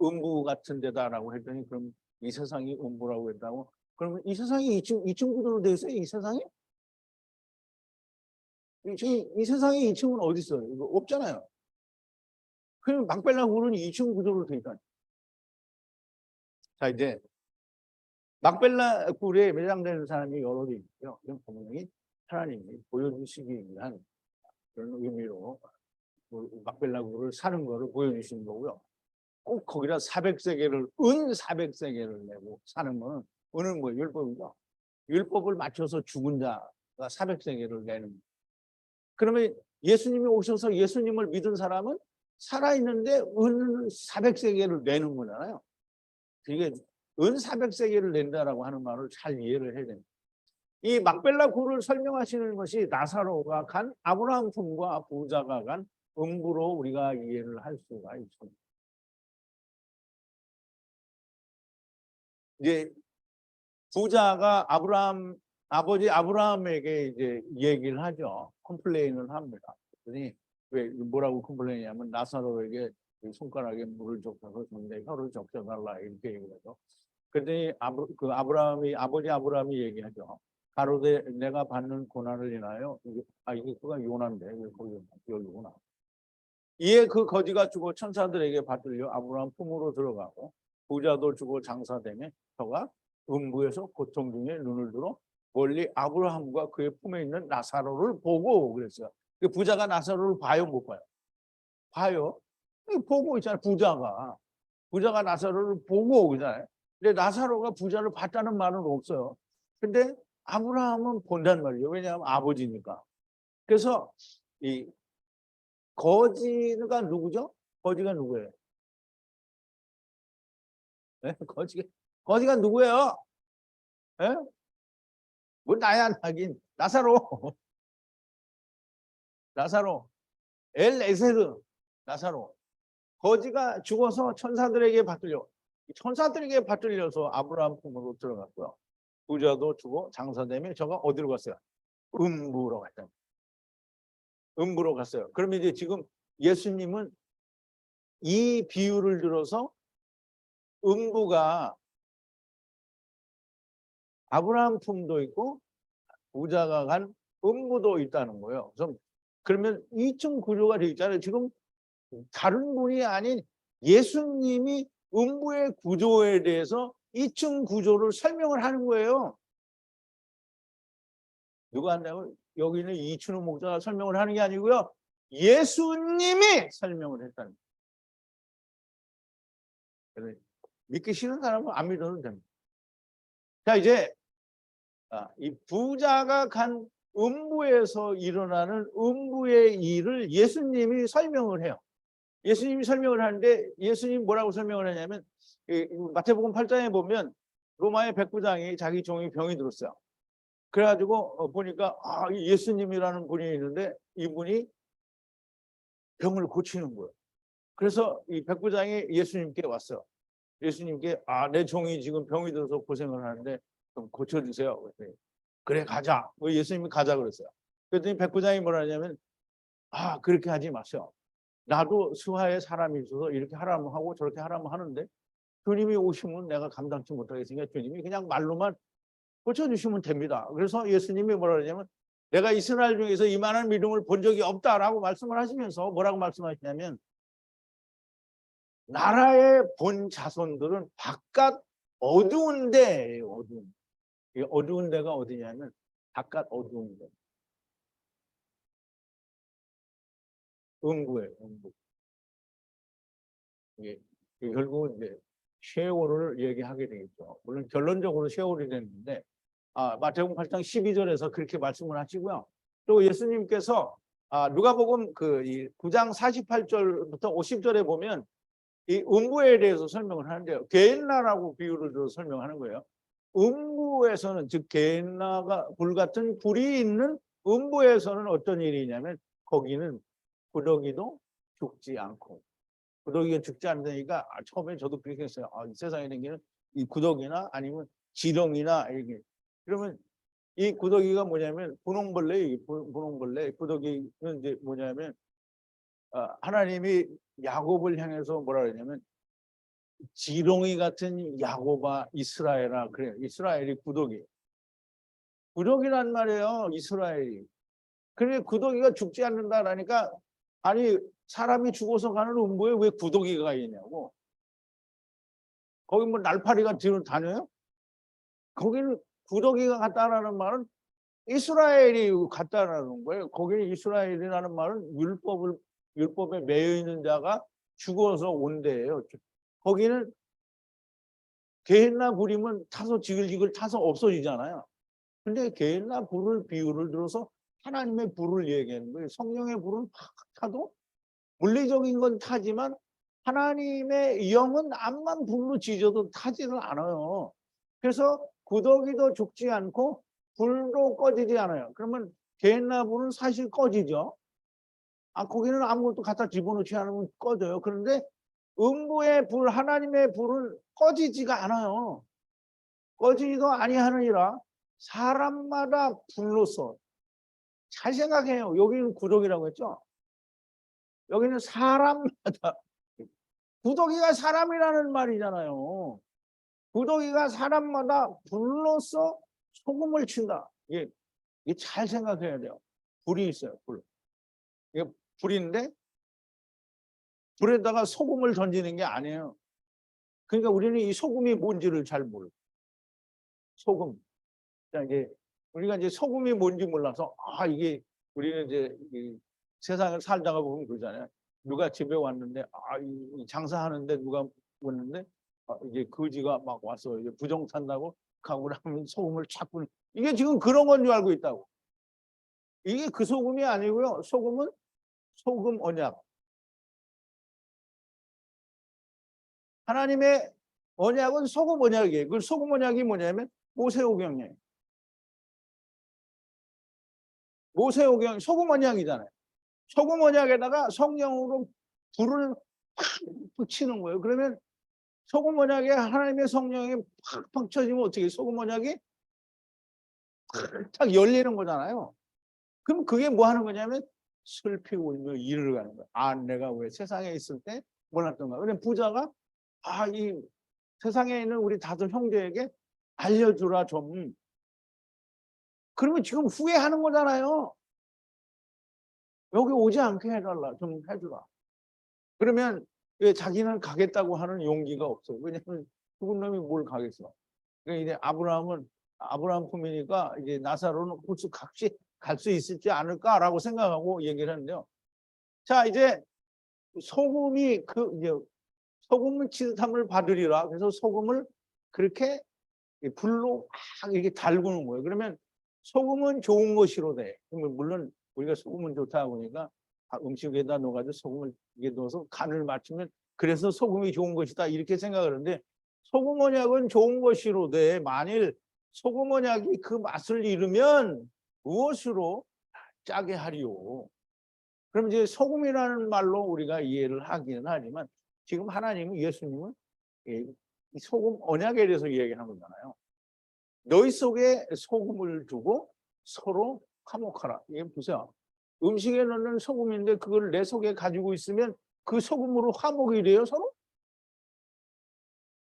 음부 같은 데다라고 했더니, 그럼 이 세상이 음부라고 했다고? 그러면 이 세상이 2층 구조로 되어 있어요? 이 세상이? 이 세상에 2층은 어디 있어요? 이거 없잖아요. 그럼 막벨라 굴은 2층 구조로 되어 있다. 자, 이제 막벨라 굴에 매장되는 사람이 여럿이 있고요. 이건 분명히 하나님이 보여주시기 위한 그런 의미로 막벨라 굴을 사는 거를 보여주시는 거고요. 꼭 거기다 400세겔을, 은 400세겔을 내고 사는 거는, 은은 뭐 율법이죠. 율법을 맞춰서 죽은 자가 400세겔을 내는. 그러면 예수님이 오셔서 예수님을 믿은 사람은 살아있는데 은 400세겔을 내는 거잖아요. 이게 은 400세겔을 낸다라고 하는 말을 잘 이해를 해야 됩니다. 이 막벨라 굴을 설명하시는 것이 나사로가 간 아브라함 품과 부자가 간 음부로 우리가 이해를 할 수가 있습니다. 이제 부자가 아버지 아브라함에게 이제 얘기를 하죠. 컴플레인을 합니다. 그랬더니 왜 뭐라고 컴플레인하면 나사로에게 손가락에 물을 적셔서 내 혀를 적셔달라 이렇게 얘기를 하죠. 그랬더니 아브라함이, 아버지 아브라함이 얘기하죠. 가로되 내가 받는 고난을 인하여, 이게 그가 요나인데 거기 여기구나. 이에 그 거지가 죽어 천사들에게 받들려 아브라함 품으로 들어가고 부자도 죽어 장사되며 저가 음부에서 고통 중에 눈을 들어 멀리 아브라함과 그의 품에 있는 나사로를 보고 그랬어요. 그 부자가 나사로를 봐요, 못 봐요? 봐요. 보고 있잖아요. 부자가 나사로를 보고 오잖아요. 근데 나사로가 부자를 봤다는 말은 없어요. 근데 아브라함은 본단 말이에요. 왜냐하면 아버지니까. 그래서 이 거지가 누구죠? 거지가 누구예요? 네? 거지가 누구예요? 네? 뭐 나야 나긴 나사로. 나사로 엘 에세드 나사로. 거지가 죽어서 천사들에게 받들려서 아브라함 품으로 들어갔고요. 부자도 죽어 장사되면 저가 어디로 갔어요? 음부로 갔다. 음부로 갔어요. 그러면 이제 지금 예수님은 이 비유를 들어서 음부가 아브라함 품도 있고 부자가 간 음부도 있다는 거예요. 그러면 2층 구조가 되어 있잖아요. 지금 다른 분이 아닌 예수님이 음부의 구조에 대해서 2층 구조를 설명을 하는 거예요. 누가 한다고? 여기는 이춘우 목사가 설명을 하는 게 아니고요. 예수님이 설명을 했다는 거예요. 믿기 싫은 사람은 안 믿어도 됩니다. 자, 이제 이 부자가 간 음부에서 일어나는 음부의 일을 예수님이 설명을 해요. 예수님이 설명을 하는데 예수님이 뭐라고 설명을 하냐면 마태복음 8장에 보면 로마의 백부장이 자기 종이 병이 들었어요. 그래가지고 보니까 예수님이라는 분이 있는데 이분이 병을 고치는 거예요. 그래서 이 백부장이 예수님께 왔어요. 예수님께 내 종이 지금 병이 들어서 고생을 하는데 좀 고쳐주세요. 그랬더니 그래 가자. 예수님이 가자 그랬어요. 그랬더니 백부장이 뭐라 하냐면 그렇게 하지 마세요. 나도 스화에 사람이 있어서 이렇게 하라면 하고 저렇게 하라면 하는데 주님이 오시면 내가 감당치 못하겠으니까 주님이 그냥 말로만 고쳐주시면 됩니다. 그래서 예수님이 뭐라 그러냐면 내가 이스라엘 중에서 이만한 믿음을 본 적이 없다라고 말씀을 하시면서 뭐라고 말씀하시냐면 나라의 본 자손들은 바깥 어두운 데예요. 어두운. 이 어두운 데가 어디냐면 바깥 어두운 데. 음부예요. 음부. 이게 결국은 이제 쉐오를 얘기하게 되겠죠. 물론 결론적으로 쉐오이 됐는데 마태복음 8장 12절에서 그렇게 말씀을 하시고요. 또 예수님께서 누가복음 그 9장 48절부터 50절에 보면 이 음부에 대해서 설명을 하는데요. 게헨나라고 비유를 들어 설명하는 거예요. 음부에서는 즉 게헨나가 불 같은 불이 있는 음부에서는 어떤 일이 있냐면 거기는 구더기도 죽지 않고 구더기가 죽지 않으니까 처음에 저도 그렇게 했어요. 이 세상에 생기는 이 구더기나 아니면 지렁이나 이렇게 그러면 이 구더기가 뭐냐면 분홍벌레 구더기는 이제 뭐냐면 하나님이 야곱을 향해서 뭐라 그러냐면 지렁이 같은 야곱아 이스라엘아 그래요. 이스라엘이 구더기란 말이에요. 이스라엘이. 그런데 구더기가 죽지 않는다라니까 아니 사람이 죽어서 가는 음부에 왜 구더기가 있냐고. 거기 뭐 날파리가 뒤로 다녀요? 거기는 구더기가 갔다라는 말은 이스라엘이 갔다라는 거예요. 거기는 이스라엘이라는 말은 율법에 매여 있는 자가 죽어서 온 데예요. 거기는 게헨나 불이면 타서 지글지글 타서 없어지잖아요. 근데 게헨나 불을 비유를 들어서 하나님의 불을 얘기하는 거예요. 성령의 불은 타도 물리적인 건 타지만 하나님의 영은 암만 불로 지져도 타지를 않아요. 그래서 구더기도 죽지 않고 불도 꺼지지 않아요. 그러면 게헨나 불은 사실 꺼지죠. 거기는 아무것도 갖다 집어넣지 않으면 꺼져요. 그런데 음부의 불, 하나님의 불은 꺼지지가 않아요. 꺼지지도 아니하느니라 사람마다 불로서 잘 생각해요. 여기는 구더기라고 했죠. 여기는 사람마다 구더기가 사람이라는 말이잖아요. 구더기가 사람마다 불로서 소금을 친다. 이게 잘 생각해야 돼요. 불이 있어요. 불. 이게 불인데 불에다가 소금을 던지는 게 아니에요. 그러니까 우리는 이 소금이 뭔지를 잘 몰라. 소금. 이제 우리가 이제 소금이 뭔지 몰라서 이게 우리는 이제 이 세상을 살다가 보면 그러잖아요. 누가 집에 왔는데 이 장사하는데 누가 왔는데 이제 거지가 막 와서 이제 부정 산다고 가고 하면 소금을 찾고 이게 지금 그런 건 줄 알고 있다고. 이게 그 소금이 아니고요. 소금은 소금 언약. 하나님의 언약은 소금 언약이에요. 그 소금 언약이 뭐냐면 모세오경이에요. 모세오경 소금 언약이잖아요. 소금 언약에다가 성령으로 불을 팍 붙이는 거예요. 그러면 소금 언약에 하나님의 성령이 팍팍 쳐지면 어떻게 소금 언약이 탁 열리는 거잖아요. 그럼 그게 뭐 하는 거냐면 슬피 울며 이르러 가는 거야. 내가 왜 세상에 있을 때 몰랐던가. 그럼 부자가 이 세상에 있는 우리 다들 형제에게 알려주라 좀. 그러면 지금 후회하는 거잖아요. 여기 오지 않게 해달라. 좀 해주라. 그러면 왜 자기는 가겠다고 하는 용기가 없어요. 왜냐하면 죽은 놈이 뭘 가겠어. 그러니까 이제 아브라함 품이니까 이제 나사로는 혹시 같이 갈 수 있을지 않을까라고 생각하고 얘기를 하는데요. 자, 이제 소금이 이제 소금을 치듯함을 받으리라. 그래서 소금을 그렇게 불로 막 이렇게 달구는 거예요. 그러면 소금은 좋은 것이로 돼. 물론 우리가 소금은 좋다 보니까 음식에다 넣어가지고 소금을 이게 넣어서 간을 맞추면 그래서 소금이 좋은 것이다 이렇게 생각을 하는데 소금 언약은 좋은 것이로 돼. 만일 소금 언약이 그 맛을 잃으면 무엇으로 짜게 하리요. 그럼 이제 소금이라는 말로 우리가 이해를 하기는 하지만 지금 하나님은 예수님은 이 소금 언약에 대해서 이야기하는 거잖아요. 너희 속에 소금을 두고 서로 화목하라. 이게 보세요. 음식에 넣는 소금인데 그걸 내 속에 가지고 있으면 그 소금으로 화목이 돼요, 서로?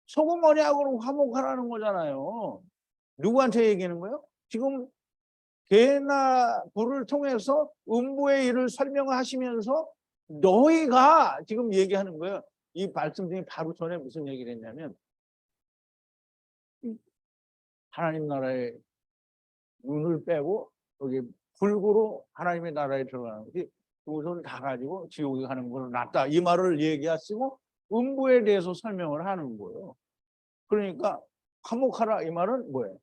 소금 언약으로 화목하라는 거잖아요. 누구한테 얘기하는 거예요? 지금 개나 불을 통해서 음부의 일을 설명하시면서 너희가 지금 얘기하는 거예요. 이 말씀 중에 바로 전에 무슨 얘기를 했냐면 하나님 나라의 눈을 빼고 여기 불구로 하나님의 나라에 들어가는 거지 두 손 다 가지고 지옥에 가는 걸 낫다. 이 말을 얘기하시고 음부에 대해서 설명을 하는 거예요. 그러니까 화목하라 이 말은 뭐예요?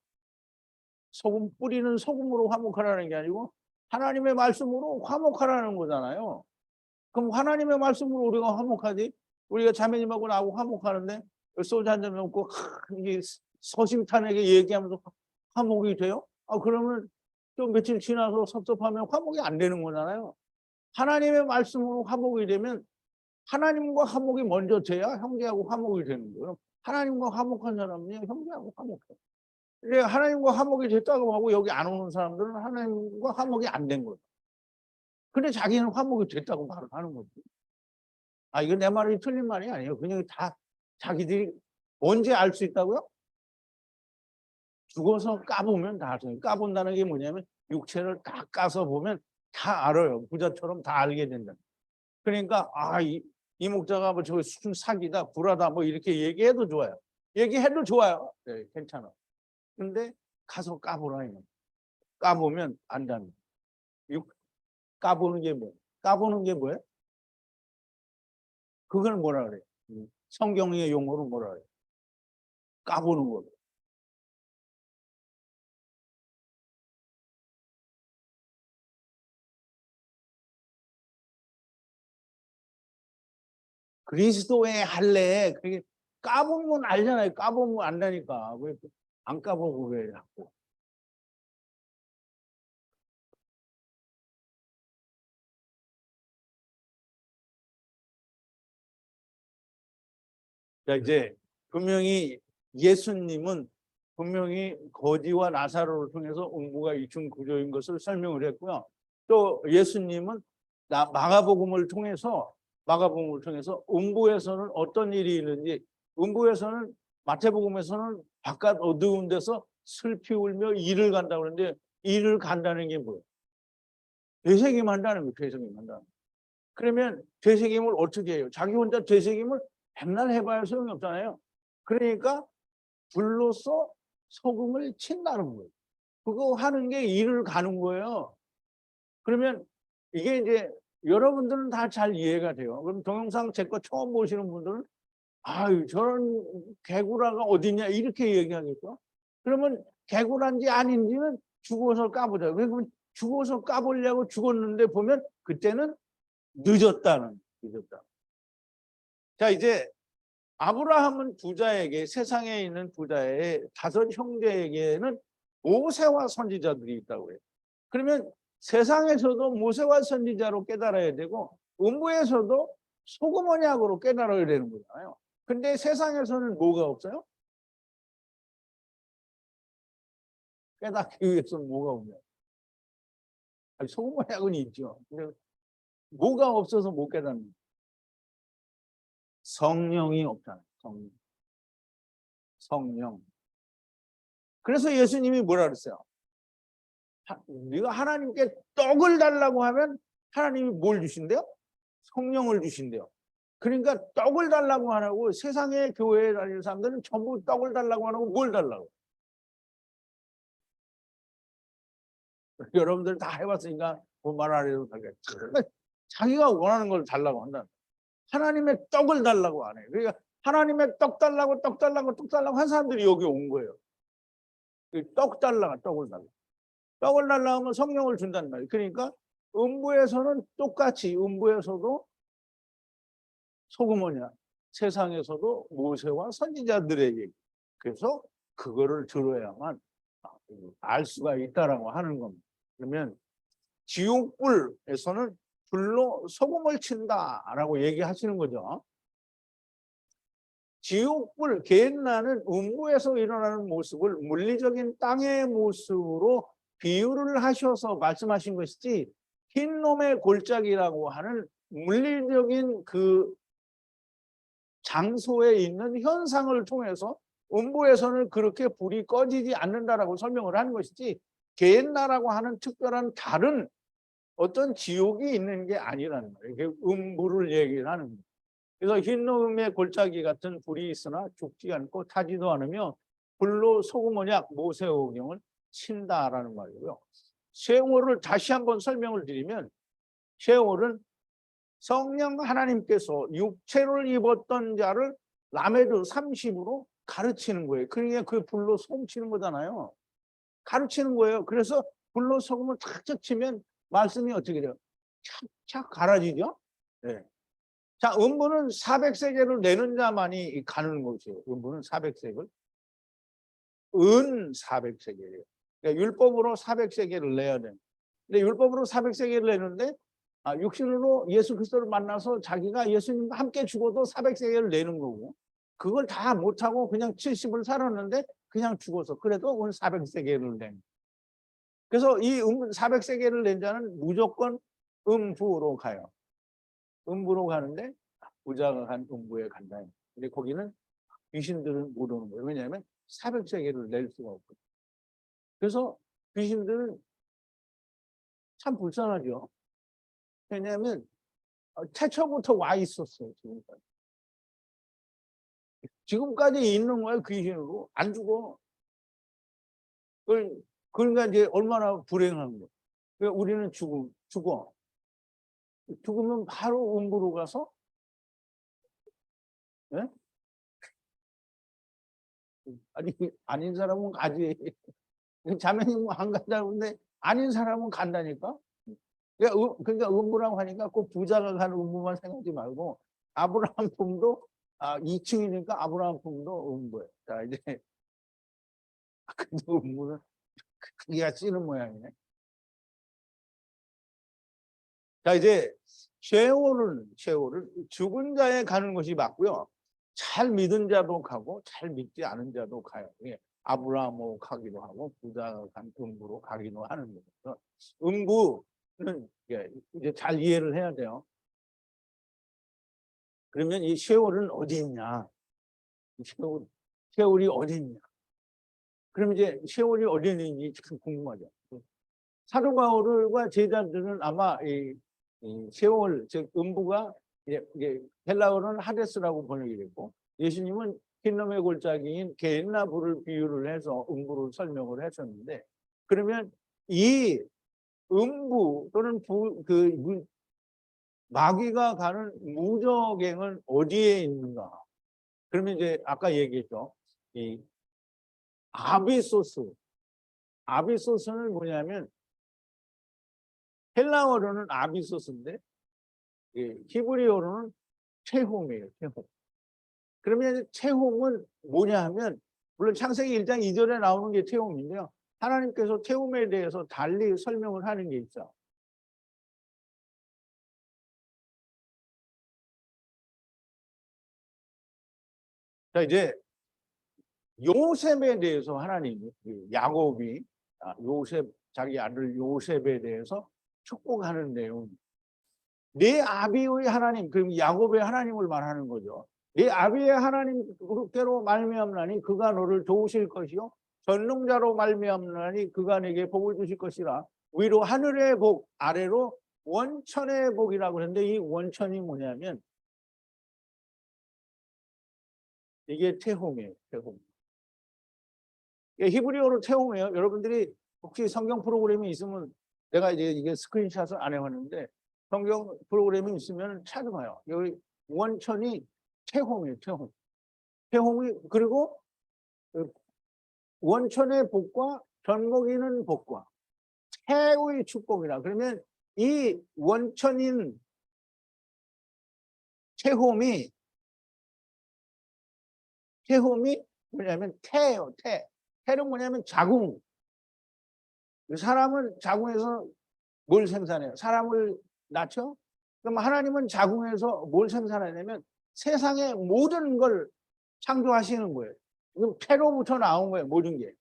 소금 뿌리는 소금으로 화목하라는 게 아니고 하나님의 말씀으로 화목하라는 거잖아요. 그럼 하나님의 말씀으로 우리가 화목하지? 우리가 자매님하고 나하고 화목하는데 소주 한 잔 먹고 이게 서심탄회하게 얘기하면서 화목이 돼요? 그러면 또 며칠 지나서 섭섭하면 화목이 안 되는 거잖아요. 하나님의 말씀으로 화목이 되면 하나님과 화목이 먼저 돼야 형제하고 화목이 되는 거예요. 하나님과 화목한 사람은요 형제하고 화목해요. 근데 하나님과 화목이 됐다고 하고 여기 안 오는 사람들은 하나님과 화목이 안 된 거예요. 근데 자기는 화목이 됐다고 말을 하는 거지. 이거 내 말이 틀린 말이 아니에요. 그냥 다 자기들이 언제 알 수 있다고요? 죽어서 까보면 다 알아요. 까본다는 게 뭐냐면 육체를 다 까서 보면 다 알아요. 부자처럼 다 알게 된다. 그러니까 이 목자가 뭐 저거 순 사기다, 불하다 뭐 이렇게 얘기해도 좋아요. 얘기해도 좋아요. 네, 괜찮아. 근데 가서 까보라 이거. 까보면 안다는. 까보는 게 뭐예요? 까보는 게 뭐예요? 그걸 뭐라 그래요? 성경의 용어로 뭐라 그래요? 까보는 거. 그리스도의 할례 그게 까보면 알잖아요. 까보면 안다니까. 왜 안 까보고 왜 자꾸. 자, 이제 분명히 예수님은 분명히 거지와 나사로를 통해서 음부가 이중 구조인 것을 설명을 했고요. 또 예수님은 마가복음을 통해서 음부에서는 어떤 일이 있는지, 음부에서는 마태복음에서는 바깥 어두운 데서 슬피 울며 이를 간다고 그러는데 이를 간다는 게 뭐예요? 되새김한다는 거예요. 되새김한다. 그러면 되새김을 어떻게 해요? 자기 혼자 되새김을 백날 해봐야 소용이 없잖아요. 그러니까 불로써 소금을 친다는 거예요. 그거 하는 게 이를 가는 거예요. 그러면 이게 이제 여러분들은 다 잘 이해가 돼요. 그럼 동영상 제 거 처음 보시는 분들은 저런 개구라가 어디냐 이렇게 얘기하겠죠. 그러면 개구라인지 아닌지는 죽어서 까보자. 그러면 죽어서 까보려고 죽었는데 보면 그때는 늦었다. 자, 이제 아브라함은 부자에게 세상에 있는 부자의 5 형제에게는 모세와 선지자들이 있다고 해요. 그러면 세상에서도 모세와 선지자로 깨달아야 되고 음부에서도 소금 언약으로 깨달아야 되는 거잖아요. 근데 세상에서는 뭐가 없어요? 깨닫기 위해서는 뭐가 없냐? 소금 언약은 있죠. 근데 뭐가 없어서 못 깨닫는 거예요? 성령이 없잖아요. 성령. 그래서 예수님이 뭐라 그랬어요? 네가 하나님께 떡을 달라고 하면 하나님이 뭘 주신대요? 성령을 주신대요. 그러니까 떡을 달라고 하라고 세상의 교회에 다니는 사람들은 전부 떡을 달라고 하고 뭘 달라고? 여러분들 다 해봤으니까 뭐 말 안 해도 되겠지. 자기가 원하는 걸 달라고 한다. 하나님의 떡을 달라고 안 해. 그러니까 하나님의 떡 달라고 한 사람들이 여기 온 거예요. 떡 달라고 떡을 달라. 떡을 달라고 하면 성령을 준다는 말이에요. 그러니까 음부에서는 똑같이 음부에서도 소금 언약, 세상에서도 모세와 선지자들에게 그래서 그거를 들어야만 알 수가 있다라고 하는 겁니다. 그러면 지옥불에서는 불로 소금을 친다라고 얘기하시는 거죠. 지옥불, 겟나는 음부에서 일어나는 모습을 물리적인 땅의 모습으로 비유를 하셔서 말씀하신 것이지 흰놈의 골짜기라고 하는 물리적인 그 장소에 있는 현상을 통해서 음부에서는 그렇게 불이 꺼지지 않는다라고 설명을 하는 것이지, 게헨나라고 하는 특별한 다른 어떤 지옥이 있는 게 아니라는 거예요. 이게 음부를 얘기를 하는 거예요. 그래서 흰놈의 골짜기 같은 불이 있으나 죽지 않고 타지도 않으며 불로 소금 언약 모세오경을 친다라는 말이고요. 세월을 다시 한번 설명을 드리면, 세월은 성령 하나님께서 육체를 입었던 자를 라메드 30으로 가르치는 거예요. 그러니까 그 불로 소금 치는 거잖아요. 가르치는 거예요. 그래서 불로 소금을 탁탁 치면 말씀이 어떻게 돼요? 착착 갈아지죠. 네. 자, 음부는 400세겔을 내는 자만이 가는 곳이에요. 음부는 400세겔. 은 400세겔이에요. 그러니까 율법으로 400세겔을 내야 돼. 근데 율법으로 400세겔을 내는데 육신으로 예수 그리스도를 만나서 자기가 예수님과 함께 죽어도 400세겔을 내는 거고, 그걸 다 못하고 그냥 70을 살았는데 그냥 죽어서 그래도 은 400세겔을 낸. 그래서 이 400세겔을 낸 자는 무조건 음부로 가요. 음부로 가는데 부자가 간 음부에 간다. 근데 거기는 귀신들은 못 오는 거예요. 왜냐하면 400세겔을 낼 수가 없거든요. 그래서 귀신들은 참 불쌍하죠. 왜냐하면 태초부터 와 있었어요. 지금까지 있는 거예요. 귀신으로 안 죽어. 그러니까 이제 얼마나 불행한 거예요. 그러니까 우리는 죽어. 죽으면 바로 음부로 가서, 예? 아니 아닌 사람은 가지. 자매님 안 간다는데 아닌 사람은 간다니까. 그러니까 음부라고 하니까 꼭 부자가 가는 음부만 생각하지 말고, 아브라함 품도 2층이니까 아브라함 품도 음부예요. 자, 이제 근데 음부는 크기가 찌는 모양이네. 자, 이제 쉐올은 죽은 자에 가는 것이 맞고요. 잘 믿은 자도 가고 잘 믿지 않은 자도 가요. 아브라함으로 가기도 하고 부자가 간 음부로 가기도 하는 거죠. 음부는 이제 잘 이해를 해야 돼요. 그러면 이 쉐올은 어디 있냐? 쉐올이 어디 있냐? 그럼 이제 쉐올이 어디 있는지 참 궁금하죠. 사도 바울과 제자들은 아마 이 쉐올, 즉 음부가 이제 헬라어로는 하데스라고 번역이 됐고, 예수님은 흰놈의 골짜기인 게헨나 불을 비유를 해서 음부를 설명을 했었는데, 그러면 이 음부 또는 마귀가 가는 무저갱은 어디에 있는가? 그러면 이제 아까 얘기했죠. 이 아비소스는 뭐냐면, 헬라어로는 아비소스인데 히브리어로는 체홈이에요. 체홈. 그러면 체홈은 뭐냐 하면, 물론 창세기 1장 2절에 나오는 게 체홈인데요. 하나님께서 체홈에 대해서 달리 설명을 하는 게 있죠. 자, 이제 요셉에 대해서 하나님이, 야곱이 요셉, 자기 아들 요셉에 대해서 축복하는 내용. 내 아비의 하나님, 그럼 야곱의 하나님을 말하는 거죠. 내 아비의 하나님께로 말미암나니 그가 너를 도우실 것이요 전능자로 말미암나니 그가 내게 복을 주실 것이라. 위로 하늘의 복, 아래로 원천의 복이라고 하는데, 이 원천이 뭐냐면 이게 태홈이에요. 태홈. 히브리어로 태홈이에요. 여러분들이 혹시 성경 프로그램이 있으면, 내가 이제 이게 스크린샷을 안 해왔는데 성경 프로그램이 있으면 찾아봐요. 여기 원천이 태홈이에요. 태홈이, 그리고 원천의 복과 젖먹이는 복과 태의 축복이라. 그러면 이 원천인 태홈이 뭐냐면 태예요. 태는 뭐냐면 자궁. 사람은 자궁에서 뭘 생산해요? 사람을 낳죠? 그럼 하나님은 자궁에서 뭘 생산하냐면 세상의 모든 걸 창조하시는 거예요. 그럼 태로부터 나온 거예요. 모든 게.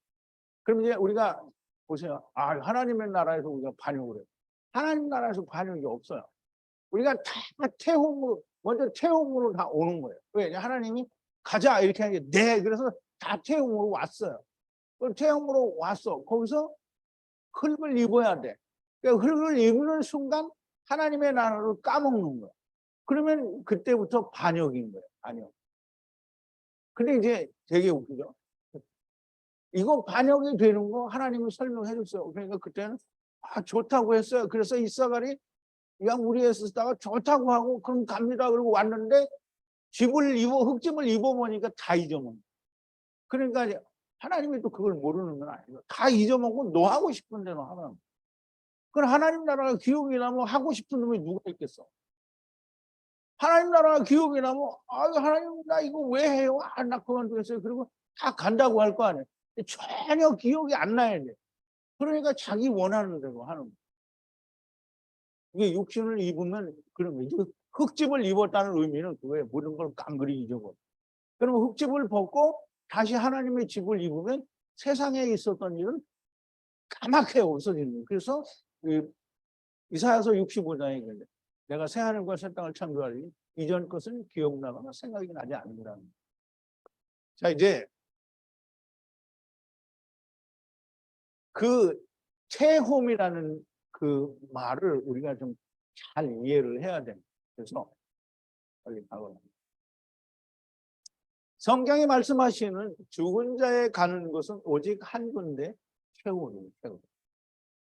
그럼 이제 우리가 보세요. 하나님의 나라에서 우리가 반역을 해요. 하나님 나라에서 반역이 없어요. 우리가 다 태움으로, 먼저 태움으로 다 오는 거예요. 왜? 하나님이 가자 이렇게 하는 게 네. 그래서 다 태움으로 왔어요. 태움으로 왔어. 거기서 흙을 입어야 돼. 그러니까 흙을 입는 순간 하나님의 나라를 까먹는 거예요. 그러면 그때부터 반역인 거예요. 반역. 근데 이제 되게 웃기죠. 이거 반역이 되는 거 하나님은 설명해 줬어요. 그러니까 그때는 좋다고 했어요. 그래서 이사갈이 그냥 우리에 쓰다가 좋다고 하고 그럼 갑니다. 그러고 왔는데 흙집을 입어보니까 다 잊어먹는. 그러니까 하나님이 또 그걸 모르는 건 아니에요. 다 잊어먹고 너 하고 싶은 대로 하면. 그럼 하나님 나라가 기억이 나면 하고 싶은 놈이 누가 있겠어? 하나님 나라가 기억이 나면 하나님 나 이거 왜 해요? 나 그만두겠어요. 그리고 다 간다고 할 거 아니에요. 전혀 기억이 안 나야 돼. 그러니까 자기 원하는 대로 하는 거예요. 이게 육신을 입으면 그런 거예요. 흙집을 입었다는 의미는 그거예요. 모든 걸 깡그리 잊어버려. 그러면 흙집을 벗고 다시 하나님의 집을 입으면 세상에 있었던 일은 까맣게 없어지는 거예요. 그래서 이사야서 65장에 그래. 내가 새하늘과 새 땅을 창조하리니 이전 것은 기억나거나 생각이 나지 않는다는 거예요. 자, 이제 그 체험이라는 그 말을 우리가 좀 잘 이해를 해야 됩니다. 그래서 빨리 가거나. 성경이 말씀하시는 죽은 자에 가는 것은 오직 한 군데 셰올이에요. 셰올.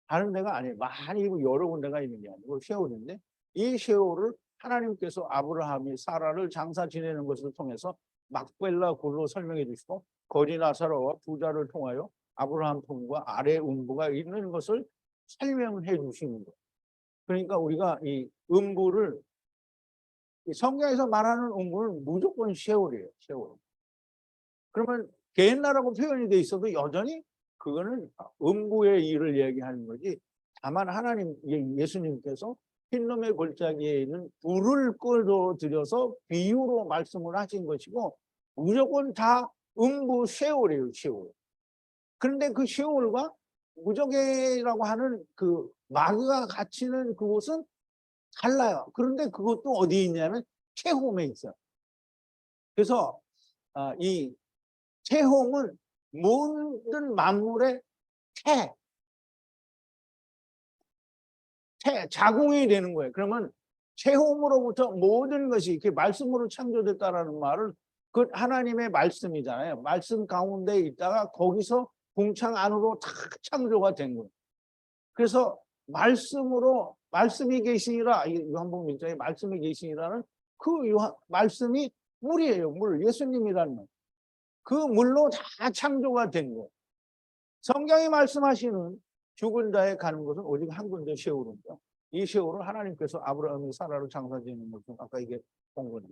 다른 데가 아니에요. 많이 여러 군데가 있는 게 아니고 셰올인데 이 셰올을 하나님께서 아브라함이 사라를 장사 지내는 것을 통해서 막벨라 굴로 설명해 주시고 거지 나사로와 부자를 통하여 아브라함 품과 아래 음부가 있는 것을 설명해 주시는 거예요. 그러니까 우리가 이 음부를 성경에서 말하는 음부는 무조건 셰올이에요. 셰올. 그러면 게hen나라고 표현이 돼 있어도 여전히 그거는 음부의 일을 얘기하는 거지. 다만 하나님 예수님께서 흰놈의 골짜기에 있는 불을 끌어들여서 비유로 말씀을 하신 것이고 무조건 다 음부 셰올이에요. 셰올. 그런데 그 셰올과 무적이라고 하는 그 마귀가 갇히는 그곳은 달라요. 그런데 그것도 어디에 있냐면 체홈에 있어요. 그래서 이 체홈은 모든 만물의 자궁이 되는 거예요. 그러면 체홈으로부터 모든 것이 이렇게 말씀으로 창조됐다라는 말은 그 하나님의 말씀이잖아요. 말씀 가운데 있다가 거기서 궁창 안으로 다 창조가 된 거예요. 그래서 말씀으로 말씀이 계시니라 요한복음 1장에 말씀이 계시니라는 그 말씀이 물이에요. 물. 예수님이라는 말. 그 물로 다 창조가 된 거예요. 성경이 말씀하시는 죽은 자에 가는 것은 오직 한 군데 셰올입니다. 이 셰올은 하나님께서 아브라함이 사라를 장사지는 것은 아까 이게 본 거예요.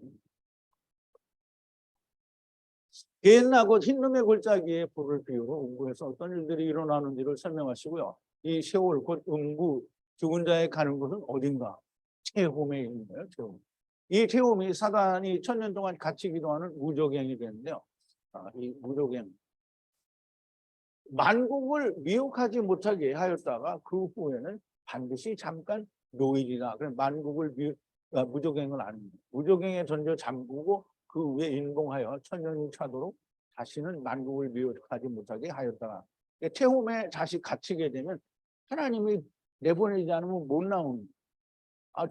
게hen나고 흰놈의 골짜기에 불을 피우고 음부에서 어떤 일들이 일어나는지를 설명하시고요. 이 셰올 곧 음부 죽은 자에 가는 것은 어딘가 체홈에 있는 거예요. 체홈. 이 체홈이 사단이 1000년 동안 같이 기도하는 무적행이 되는데요. 이 무적행 만국을 미혹하지 못하게 하였다가 그 후에는 반드시 잠깐 노일이라. 그럼 만국을 무적행을 안 합니다. 무적행에 던져 잠그고 그 후에 인봉하여 1000년이 차도록 다시는 만국을 미혹하지 못하게 하였다가 체홈에 다시 갇히게 되면 하나님이 내보내지 않으면 못 나오는.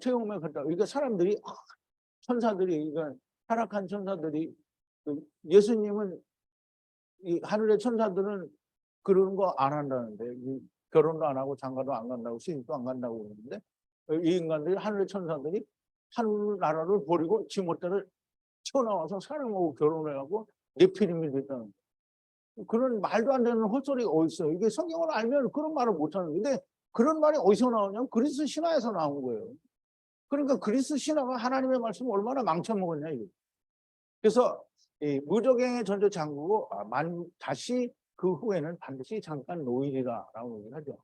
체홈에 갔다. 그러니까 사람들이 천사들이 이거 타락한 천사들이 예수님은 이 하늘의 천사들은 그런 거 안 한다는데 결혼도 안 하고 장가도 안 간다고 시집도 안 간다고 그러는데 이 인간들이 하늘의 천사들이 하늘나라를 버리고 지멋대로 튀어나와서 사람하고 결혼해하고 네피림이 됐다는 그런 말도 안 되는 헛소리가 어딨어요. 이게 성경을 알면 그런 말을 못하는 건데 그런 말이 어디서 나오냐면 그리스 신화에서 나온 거예요. 그러니까 그리스 신화가 하나님의 말씀을 얼마나 망쳐먹었냐 이거. 그래서 이 무적행의 전조 잠그고 다시 그 후에는 반드시 잠깐 노일이라라고 얘기를 하죠.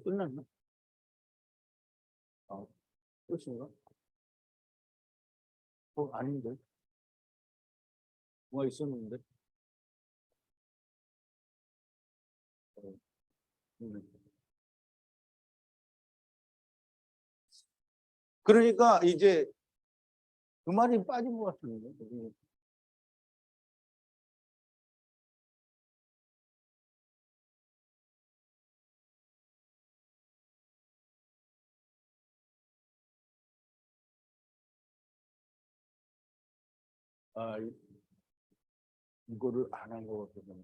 끝났나? 끝인가? 아닌데. 뭐가 있었는데. 그러니까 이제 그 말이 빠진 것 같은데. 아, 이거를 안 한 것 같은데.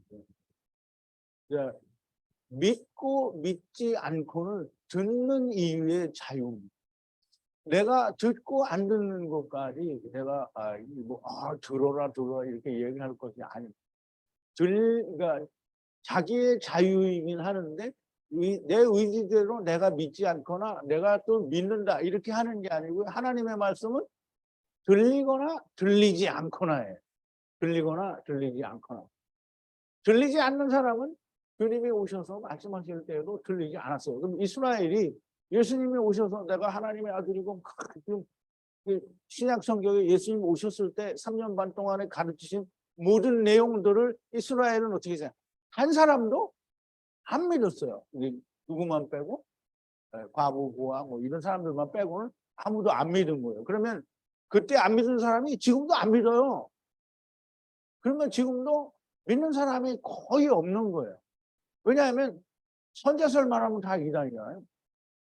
믿고 믿지 않고는 듣는 이유의 자유. 내가 듣고 안 듣는 것까지 내가 들어라 이렇게 얘기할 것이 아니고 그러니까 자기의 자유이긴 하는데 내 의지대로 내가 믿지 않거나 내가 또 믿는다 이렇게 하는 게 아니고 하나님의 말씀은 들리거나 들리지 않거나예요. 들리거나 들리지 않거나. 들리지 않는 사람은 주님이 오셔서 말씀하실 때에도 들리지 않았어요. 그럼 이스라엘이 예수님이 오셔서 내가 하나님의 아들이고 신약 성경에 예수님 오셨을 때 3년 반 동안에 가르치신 모든 내용들을 이스라엘은 어떻게 해요? 한 사람도 안 믿었어요. 누구만 빼고 과부, 고아 뭐 이런 사람들만 빼고는 아무도 안 믿은 거예요. 그러면 그때 안 믿은 사람이 지금도 안 믿어요. 그러면 지금도 믿는 사람이 거의 없는 거예요. 왜냐하면 선제설 말하면 다 이단이잖아요.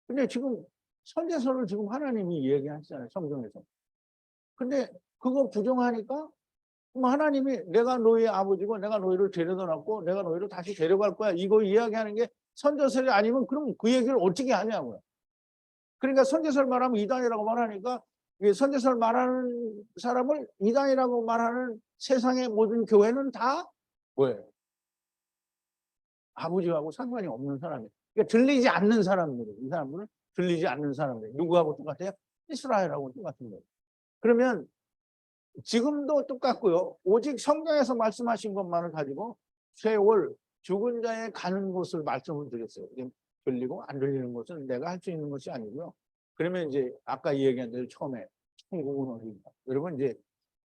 근데 지금 선제설을 지금 하나님이 얘기하시잖아요. 성경에서. 근데 그거 부정하니까 하나님이 내가 너희의 아버지고 내가 너희를 데려다 놨고 내가 너희를 다시 데려갈 거야. 이거 이야기하는 게 선제설이 아니면 그럼 그 얘기를 어떻게 하냐고요. 그러니까 선제설 말하면 이단이라고 말하니까 선제설 말하는 사람을 이단이라고 말하는 세상의 모든 교회는 다 뭐예요? 아버지하고 상관이 없는 사람이에요. 그러니까 들리지 않는 사람들이에요. 이 사람들은 들리지 않는 사람들. 누구하고 똑같아요? 이스라엘하고 똑같은 거예요. 그러면 지금도 똑같고요. 오직 성경에서 말씀하신 것만을 가지고 세월 죽은 자의 가는 곳을 말씀을 드렸어요. 들리고 안 들리는 것은 내가 할 수 있는 것이 아니고요. 그러면 이제 아까 얘기한 대로 처음에 천국은 어디인가. 여러분 이제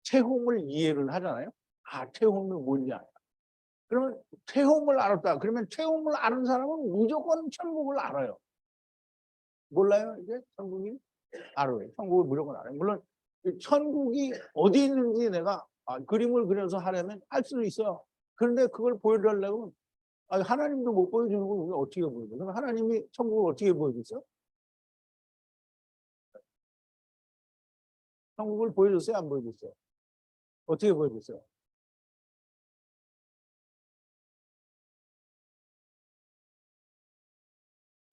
태홈을 이해를 하잖아요. 아, 태홈이 뭔지 알아. 그러면 태홈을 알았다. 그러면 태홈을 아는 사람은 무조건 천국을 알아요. 몰라요? 이제 천국이 알아요. 천국을 무조건 알아요. 물론 천국이 어디 있는지 내가 그림을 그려서 하려면 할 수도 있어요. 그런데 그걸 보여달라고 하나님도 못 보여주는 걸 우리가 어떻게 보여줘요? 그럼 하나님이 천국을 어떻게 보여줬어요? 천국을 보여줬어요? 안 보여줬어요? 어떻게 보여줬어요?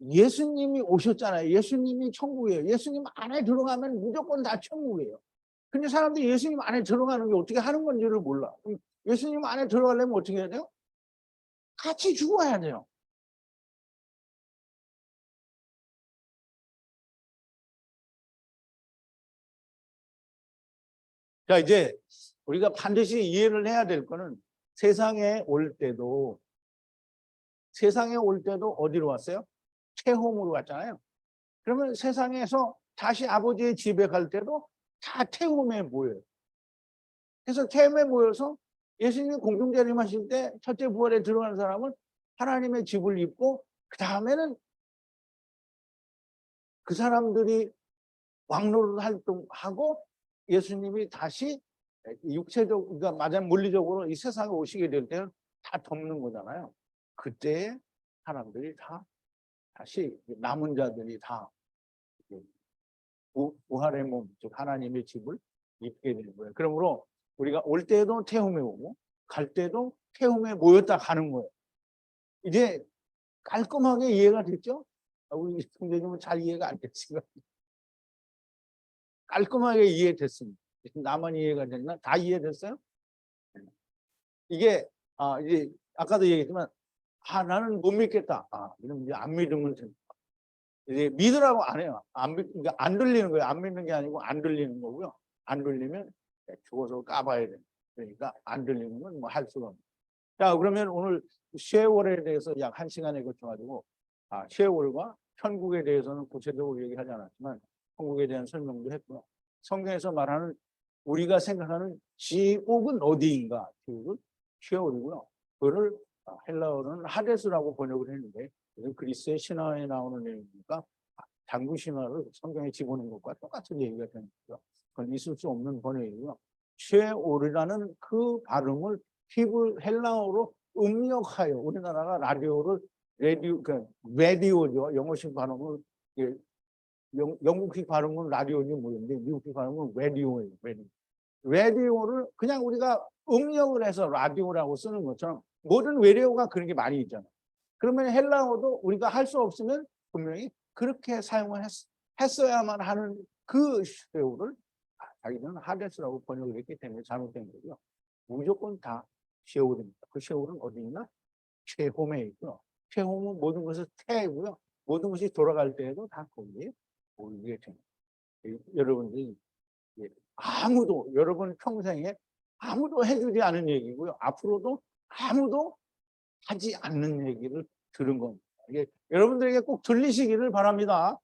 예수님이 오셨잖아요. 예수님이 천국이에요. 예수님 안에 들어가면 무조건 다 천국이에요. 근데 사람들이 예수님 안에 들어가는 게 어떻게 하는 건지를 몰라. 예수님 안에 들어가려면 어떻게 해야 돼요? 같이 죽어야 돼요. 자, 이제 우리가 반드시 이해를 해야 될 거는 세상에 올 때도 어디로 왔어요? 태홈으로 왔잖아요. 그러면 세상에서 다시 아버지의 집에 갈 때도 다 태홈에 모여요. 그래서 태홈에 모여서 예수님이 공중재림하실 때 첫째 부활에 들어가는 사람은 하나님의 집을 입고 그 다음에는 그 사람들이 왕노릇 활동하고 예수님이 다시 육체적, 그러니까 맞아 물리적으로 이 세상에 오시게 될 때는 다 덮는 거잖아요. 그때 사람들이 다 다시 남은 자들이 다 부활의 몸, 즉 하나님의 집을 입게 되는 거예요. 그러므로 우리가 올 때도 태움에 오고 갈 때도 태움에 모였다 가는 거예요. 이제 깔끔하게 이해가 됐죠? 우리 성도님은 잘 이해가 안 됐지만 깔끔하게 이해됐습니다. 나만 이해가 됐나? 다 이해됐어요? 이게 이제 아까도 얘기했지만 나는 못 믿겠다. 이러면 이제 안 믿으면 됩니다. 이제 믿으라고 안 해요. 그러니까 안 들리는 거예요. 안 믿는 게 아니고 안 들리는 거고요. 안 들리면 죽어서 까봐야 돼. 그러니까 안 들리는 건 뭐 할 수가 없는. 자, 그러면 오늘 쉐월에 대해서 약 1시간에 거쳐가지고 쉐월과 천국에 대해서는 구체적으로 얘기하지 않았지만 천국에 대한 설명도 했고요. 성경에서 말하는 우리가 생각하는 지옥은 어디인가? 지옥은 쉐월이고요. 그거를 헬라어로는 하데스라고 번역을 했는데 그리스의 신화에 나오는 내용이니까 당구 신화를 성경에 집어넣은 것과 똑같은 얘기가 되는 거죠. 그건 있을 수 없는 번역이고요. 쉐오르라는 그 발음을 히브리 헬라어로 음력하여 우리나라가 라디오를 라디오죠. 영어식 발음을 영국식 발음은 라디오인지 모르는데 미국식 발음은 라디오예요. 라디오를 그냥 우리가 음력을 해서 라디오라고 쓰는 것처럼 모든 라디오가 그런 게 많이 있잖아요. 그러면 헬라어도 우리가 할 수 없으면 분명히 그렇게 사용을 했어야만 하는 그 쉐오를 자기는 하데스라고 번역을 했기 때문에 잘못된 거고요. 무조건 다 쉐오입니다. 그 쉐오는 어디 있나? 쉐홈에 있고요. 쉐홈은 모든 것을 태고요. 모든 것이 돌아갈 때에도 다 거기에 모이게 됩니다. 여러분들이 아무도 여러분 평생에 아무도 해주지 않은 얘기고요. 앞으로도 아무도 하지 않는 얘기를 들은 겁니다. 이게 여러분들에게 꼭 들리시기를 바랍니다.